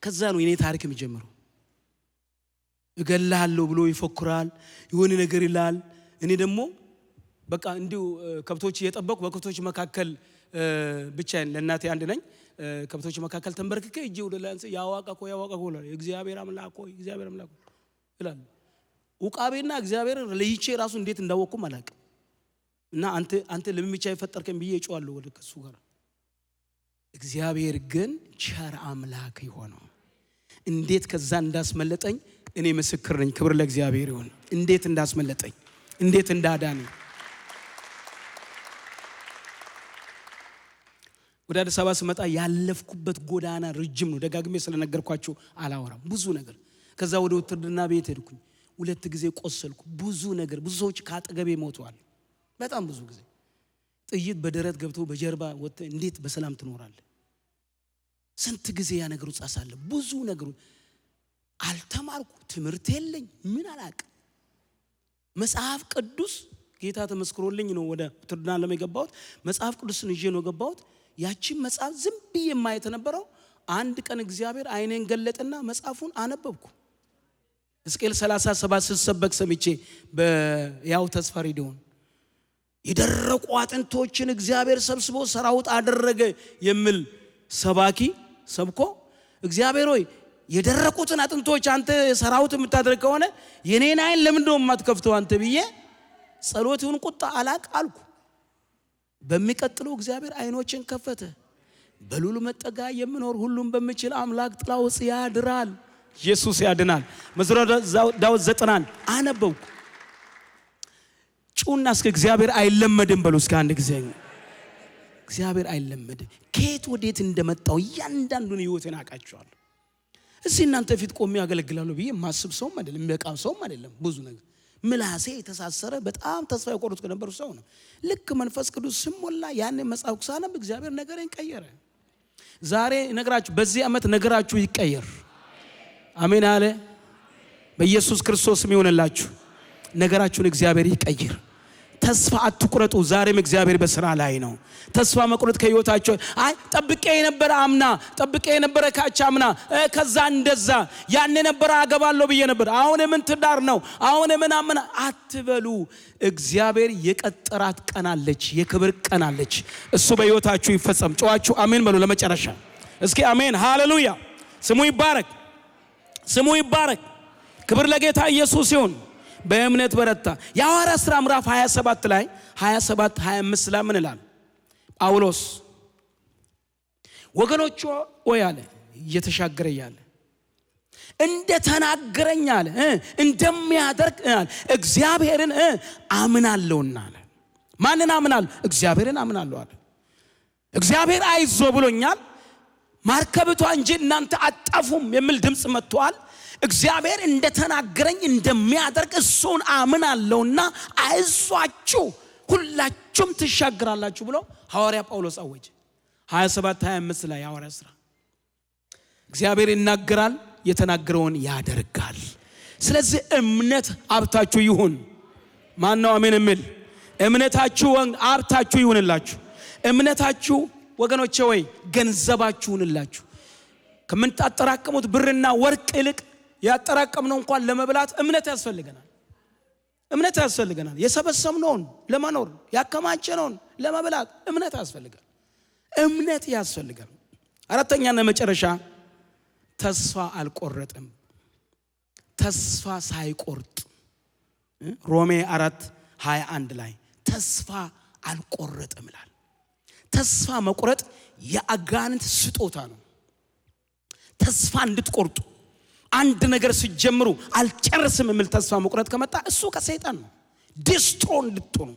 ከዛ ነው የኔ ታሪክ የሚጀምረው እገላለሁ ብሎ ይፎክራል የሆነ ነገር ይላል እኔ ደግሞ በቃ እንዲው ከብቶች እየጠበቁ በከብቶች መካከል ብቻዬን ለእናቴ አንድ ነኝ ከብቶች መካከል ተንበርክኬ እጄ ወደ ላይ አንተ ያዋቀቆ እግዚአብሔር አምላክ ይላል ውቃቤና እግዚአብሔር ለይቼ ራሱ እንዴት እንዳወቅኩም አላውቅም እና አንተ ለምን ብቻ ይፈጠርከኝ ብዬ እጫዋለሁ ወደ ከሱ ጋር እግዚአብሔር ግን ቸር አምላክ ይሆነው እንዴት ከዛ እንዳስመለጠኝ እኔ ምስክር ነኝ ክብር ለእግዚአብሔር ይሁን እንዴት እንዳስመለጠኝ እንዴት እንዳዳነኝ ወደ አዲስ አበባ ስመጣ ያለፍኩበት ጎዳና ረጅም ነው ደጋግሜ ስለነገርኳችሁ አላወራም ብዙ ነገር ከዛ ወደ ውትድርና ቤት ሄድኩኝ 2 ጊዜ ቆሰልኩ ብዙ ነገር ብዙ ሰዎች ካጠገቤ ሞተዋል በጣም ብዙ ጊዜ ጥይት በደረት ገብቶ በጀርባ ወጣ እንዴት በሰላም ትኖራለህ ስንት ጊዜ ያ ነገር ጻሳለ ብዙ ነገር አልተማርኩ ትምህርት የለኝ ምን አላቅ መጽሐፍ ቅዱስ ጌታ ተመስክሮልኝ ነው ወደ ውትድርና ለመገባሁት መጽሐፍ ቅዱስን ይዤ ነው ገባሁት ያቺ መጽሐፍ ዝም ብዬ ማየት ነበረው አንድ ቀን እግዚአብሔር አይኔን ገለጠና መጽሐፉን አነበብኩ ሕዝቅኤል 37 ሲሰበክ ሰምቼ በያው ተስፋ ሬዲዮን የደረቁ አጥንቶችን እግዚአብሔር ሰብስቦ ሰራውት አደረገ የሚል ሰባኪ ሰብኮ እግዚአብሔር ሆይ የደረቁትን አጥንቶች አንተ ሰራውት የምታደርግ ከሆነ የኔን አይን ለምን ነው የማትከፍተው አንተ ብዬ ጸሎቱን ቁጣ አልኩ በሚቀጥለው እግዚአብሔር አይኖችን ከፈተ በሉሉ መጠጋ የሚኖር ሁሉም በሚችል አምላክ ጥላ ውስጥ ያድራል ኢየሱስ ያድናል መዝሙረ ዳዊት 90 አነበብኩ ጩና እስከ እግዚአብሔር አይለመድም በሉ እስከ አንድ ጊዜ እግዚአብሔር አይለመድም ከየት ወዴት እንደመጣው ያንዳንዱን ህይወቴን አቃቸዋለሁ እዚህ እናንተ ፊት ቆሜ ያገለግላለሁ ብዬ ማስብ ሰውም አይደለም በቃም ሰውም አይደለም ብዙ ነገር ምላሴ የተሳሰረ በጣም ተስፋ የቆረጥኩ ነበር ሰው ነው ልክ መንፈስ ቅዱስ ሲሞላ ያን መጽሐፍ ሳነብ እግዚአብሔር ነገሬን ቀየረ ዛሬ ነገራችሁ በዚህ ዓመት ነገራችሁ ይቀየር አሜን አለ በኢየሱስ ክርስቶስ ይሁንላችሁ ነገራችሁን እግዚአብሔር ይቀይር ተስፋ አትቁረጡ ዛሬም እግዚአብሔር በስራ ላይ ነው ተስፋ መቁረጥ ከህይወታችሁ አይ ጠብቄ የነበረ አምና ጠብቄ የነበረ ካቻምና ከዛ እንደዛ ያን የነበረ አገባለሁ ብዬ ነበር አሁን ምን ትዳር ነው አሁን ምን አምና አትበሉ እግዚአብሔር የቀጠራት ቀናለች የክብር ቀናለች እሱ በህይወታችሁ ይፈጸም ጮአችሁ አሜን በሉ ለመጨረሻ እስኪ አሜን ሃሌሉያ ስሙ ይባረክ ክብር ለጌታ ኢየሱስ ይሁን በእምነት በረታ የሐዋርያት ሥራ ምዕራፍ 27 ላይ 27-25 ላይ ምን ይላል ጳውሎስ ወገኖቹ ሆይ አለ እየተሻገረ ያለ እንደተናገረኝ አለ እንደሚያደርግ እግዚአብሔርን አምናለሁና አለ ማንን አምናለሁ እግዚአብሔርን አምናለሁ አለ እግዚአብሔር አይዞ ብሎኛል ማርከብቷ እንጂ እናንተ አጣፉም የሚል ድምጽ መጥቷል እግዚአብሔር እንደተናገረኝ እንደሚያደርግ እሱን አምናለሁና አይዟችሁ ሁላችሁም ትሻገራላችሁ ብሎ ሐዋርያ ጳውሎስ አወጀ 27-25 ላይ ሐዋርያ ሥራ እግዚአብሔር ይናገራል የተናገረውን ያደርጋል ስለዚህ እምነት ሀብታችሁ ይሁን ማን ነው አሜን የሚል እምነታችሁ ሀብታችሁ ይሁንላችሁ እምነታችሁ ወገኖቼ ወይ ገንዘባችሁንላችሁ ከመንጣጣራቀሙት ብርና ወርቅ ይልቅ ያጠራቀምነው እንኳን ለመብላት እምነት ያስፈልገናል የሰበሰብነውን ለማኖር ያከማቸነውን ለመብላት እምነት ያስፈልጋል አራተኛና መጨረሻ ተስፋ አልቆረጥም ተስፋ ሳይቆርጥ ሮሜ 4:21 ላይ ተስፋ አልቆረጥም ይላል ተስፋ መቁረጥ የአጋንንት ስጦታ ነው ተስፋ እንድትቆርጡ አንድ ነገር ሲጀምሩ አልጨርስም የሚል ተስፋ መቁረጥ ከመጣ እሱ ከሰይጣን ነው ዲስትሮ እንድትሆኑ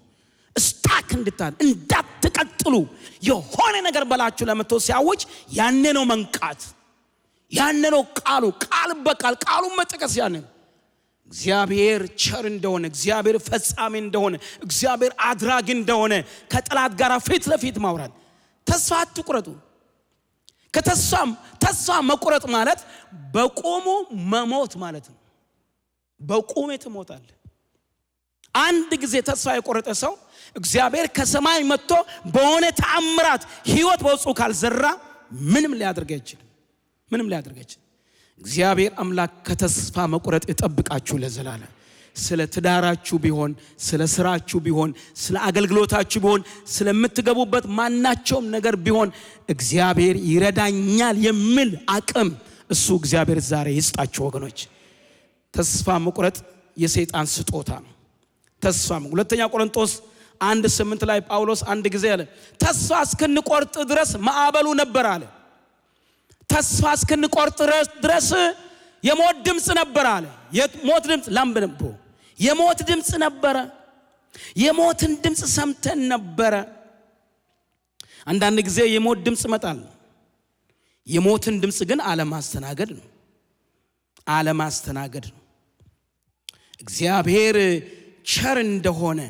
ስታክ እንዳትቀጥሉ የሆነ ነገር በላችሁ ለመቶ ሲያውጅ ያኔ ነው መንቃት። ያኔ ነው ቃል በቃል ቃሉን መጥቀስ። ያኔ እግዚአብሔር ቸር እንደሆነ፣ እግዚአብሔር ፈጻሚ እንደሆነ፣ እግዚአብሔር አድራጊ እንደሆነ ከጠላት ጋር ፊት ለፊት ማውራት። ተስፋ አትቁረጡ። ተስፋ መቁረጥ ማለት በቆሙ መሞት ማለት ነው። በቆሙ ትሞታለህ። አንድ ጊዜ ተስፋ የቆረጠ ሰው እግዚአብሔር ከሰማይ መጥቶ በሆነ ተአምራት ህይወት በውስጡ ካልዘራ ምንም ሊያደርግ አይችልም። እግዚአብሔር አምላክ ከተስፋ መቁረጥ ይጠብቃችሁ ለዘላለም። ስለ ትዳራችሁ ቢሆን፣ ስለ ስራችሁ ቢሆን፣ ስለ አገልግሎታችሁ ቢሆን፣ ስለምትገቡበት ማናቸውም ነገር ቢሆን እግዚአብሔር ይረዳኛል የሚል አቅም እሱ እግዚአብሔር ዛሬ ይስጣችሁ ወገኖች። ተስፋ መቁረጥ የሰይጣን ስጦታ ነው። ሁለተኛ ቆሮንቶስ 1:8 ላይ ጳውሎስ አንድ ጊዜ አለ ተስፋ እስክንቆርጥ ድረስ ማዕበሉ ነበር አለ። ተስፋ እስክንቆርጥ ድረስ የሞት ድምጽ ነበር አለ። የሞት ድምጽ ላምበነቦ የሞት ድምጽ ነበረ። የሞትን ድምጽ ሰምተን ነበረ። አንዳንድ ጊዜ የሞት ድምጽ መጣል። የሞትን ድምጽ ግን አለማስተናገድ ነው። እግዚአብሔር ቸር እንደሆነ፣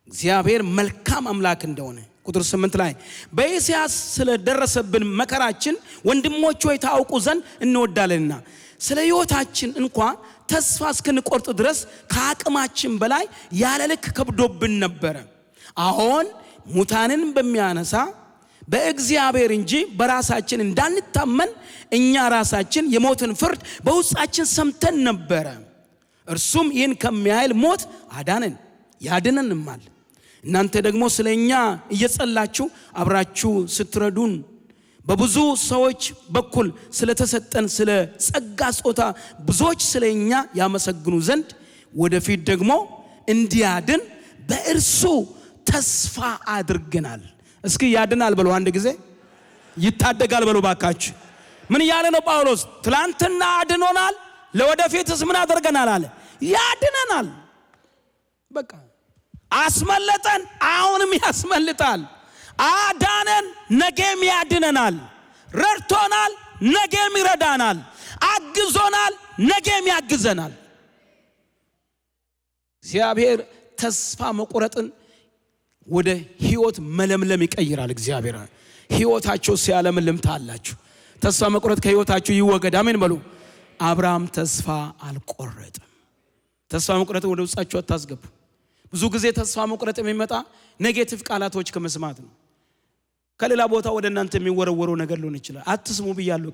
እግዚአብሔር መልካም አምላክ እንደሆነ ቁጥር 8 ላይ በእስያ ስለደረሰብን መከራችን ወንድሞች ሆይ ታውቁ ዘንድ እንወዳለንና ስለ ሕይወታችን እንኳን ተስፋ እስክንቆርጥ ድረስ ከአቅማችን በላይ ያለ ልክ ከብዶብን ነበረ። አሁን ሙታንን በሚያነሳ በእግዚአብሔር እንጂ በራሳችን እንዳንታመን እኛ ራሳችን የሞትን ፍርድ በውስጣችን ሰምተን ነበረ። እርሱም ይህን ከሚያህል ሞት አዳነን ያድነንማል። እናንተ ደግሞ ስለኛ እየጸላችሁ አብራችሁ ስትረዱን በብዙ ሰዎች በኩል ስለተሰጠን ስለ ጸጋ ስጦታ ብዙዎች ስለኛ ያመሰግኑ ዘንድ ወደፊት ደግሞ እንዲያድን በእርሱ ተስፋ አድርገናል። እስኪ ያድናል በሉ አንድ ጊዜ፣ ይታደጋል በሉ ባካችሁ። ምን ያለ ነው ጳውሎስ? ትላንትና አድኖናል፣ ለወደፊትስ ምን አድርገናል አለ? ያድነናል። በቃ አስመለጠን፣ አሁንም ያስመልጣል። አዳነን፣ ነገም ያድነናል። ረድቶናል፣ ነገም ይረዳናል። አግዞናል፣ ነገም ያግዘናል። እግዚአብሔር ተስፋ መቁረጥን ወደ ህይወት መለምለም ይቀይራል። እግዚአብሔር ህይወታችሁ ሲያለምልም ታላችሁ። ተስፋ መቁረጥ ከህይወታችሁ ይወገድ። አሜን በሉ። አብርሃም ተስፋ አልቆረጠም። ተስፋ መቁረጥ ወደ ውስጣችሁ አታስገቡ። ብዙ ጊዜ ተስፋ መቁረጥ የሚመጣ ኔጌቲቭ ቃላቶች ከመስማት ነው። ከሌላ ቦታ ወደ እናንተ የሚወረወሩ ነገር ሊሆን ይችላል። አትስሙ ብያለሁ።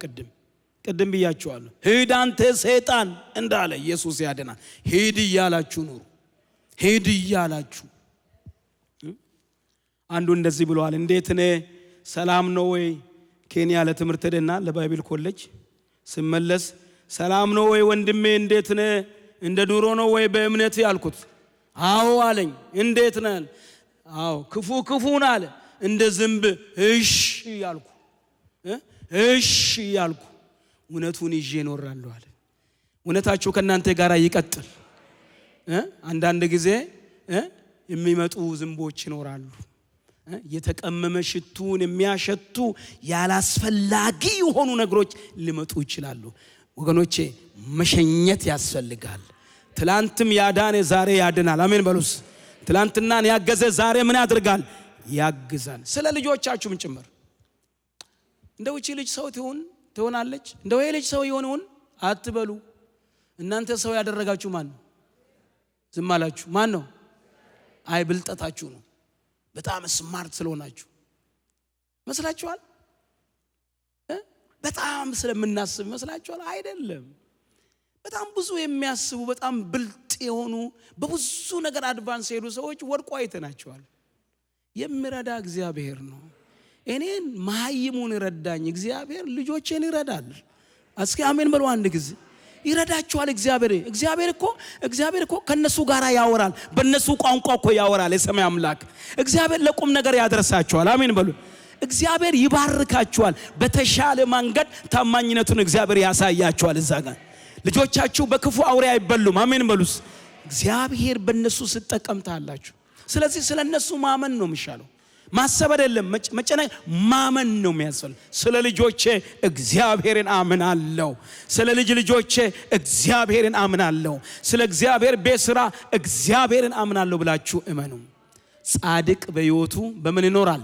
ቅድም ብያችኋለሁ። ሂድ አንተ ሰይጣን እንዳለ ኢየሱስ ያድናል። ሂድ እያላችሁ ኑሩ። ሂድ እያላችሁ አንዱ እንደዚህ ብለዋል። እንዴት ነህ? ሰላም ነው ወይ? ኬንያ ለትምህርት ሄደና ለባይብል ኮሌጅ ስመለስ ሰላም ነው ወይ ወንድሜ? እንዴት ነህ? እንደ ድሮ ነው ወይ በእምነት ያልኩት? አዎ አለኝ። እንዴት ነህ? አዎ ክፉን አለ። እንደ ዝንብ እሺ ያልኩ እውነቱን ይዤ እኖራለሁ አለ። እውነታችሁ ከናንተ ጋር ይቀጥል። አንዳንድ ጊዜ የሚመጡ ዝንቦች ይኖራሉ። የተቀመመ ሽቱን የሚያሸቱ ያላስፈላጊ የሆኑ ነገሮች ሊመጡ ይችላሉ። ወገኖቼ መሸኘት ያስፈልጋል። ትላንትም ያዳነ ዛሬ ያድናል። አሜን በሉስ። ትላንትናን ያገዘ ዛሬ ምን ያደርጋል? ያግዛል። ስለ ልጆቻችሁም ጭምር እንደው እቺ ልጅ ሰው ትሆናለች፣ እንደው ይሄ ልጅ ሰው ይሆን አትበሉ። እናንተ ሰው ያደረጋችሁ ማን ነው? ዝም አላችሁ። ማን ነው? አይ ብልጠታችሁ ነው። በጣም ስማርት ስለሆናችሁ መስላችኋል። በጣም ስለምናስብ መስላችኋል። አይደለም። በጣም ብዙ የሚያስቡ በጣም ብልጥ የሆኑ በብዙ ነገር አድቫንስ ሄዱ ሰዎች ወድቆ አይተናቸዋል። የሚረዳ እግዚአብሔር ነው። እኔን መሀይሙን ረዳኝ እግዚአብሔር ልጆቼን ይረዳል። እስኪ አሜን በሉ አንድ ጊዜ። ይረዳቸዋል እግዚአብሔር እኮ ከነሱ ጋር ያወራል። በነሱ ቋንቋ እኮ ያወራል የሰማይ አምላክ። እግዚአብሔር ለቁም ነገር ያደርሳቸዋል። አሜን በሉ። እግዚአብሔር ይባርካቸዋል። በተሻለ መንገድ ታማኝነቱን እግዚአብሔር ያሳያቸዋል። እዛ ጋር ልጆቻችሁ በክፉ አውሬ አይበሉም። አሜን በሉስ። እግዚአብሔር በነሱ ሲጠቀምታላችሁ። ስለዚህ ስለነሱ ማመን ነው የሚሻለው፣ ማሰብ አይደለም መጨነቅ፣ ማመን ነው የሚያስፈልግ። ስለ ልጆቼ እግዚአብሔርን አምናለሁ፣ ስለ ልጆቼ እግዚአብሔርን አምናለሁ፣ ስለ እግዚአብሔር ቤት ሥራ እግዚአብሔርን አምናለሁ ብላችሁ እመኑ። ጻድቅ በሕይወቱ በምን ይኖራል?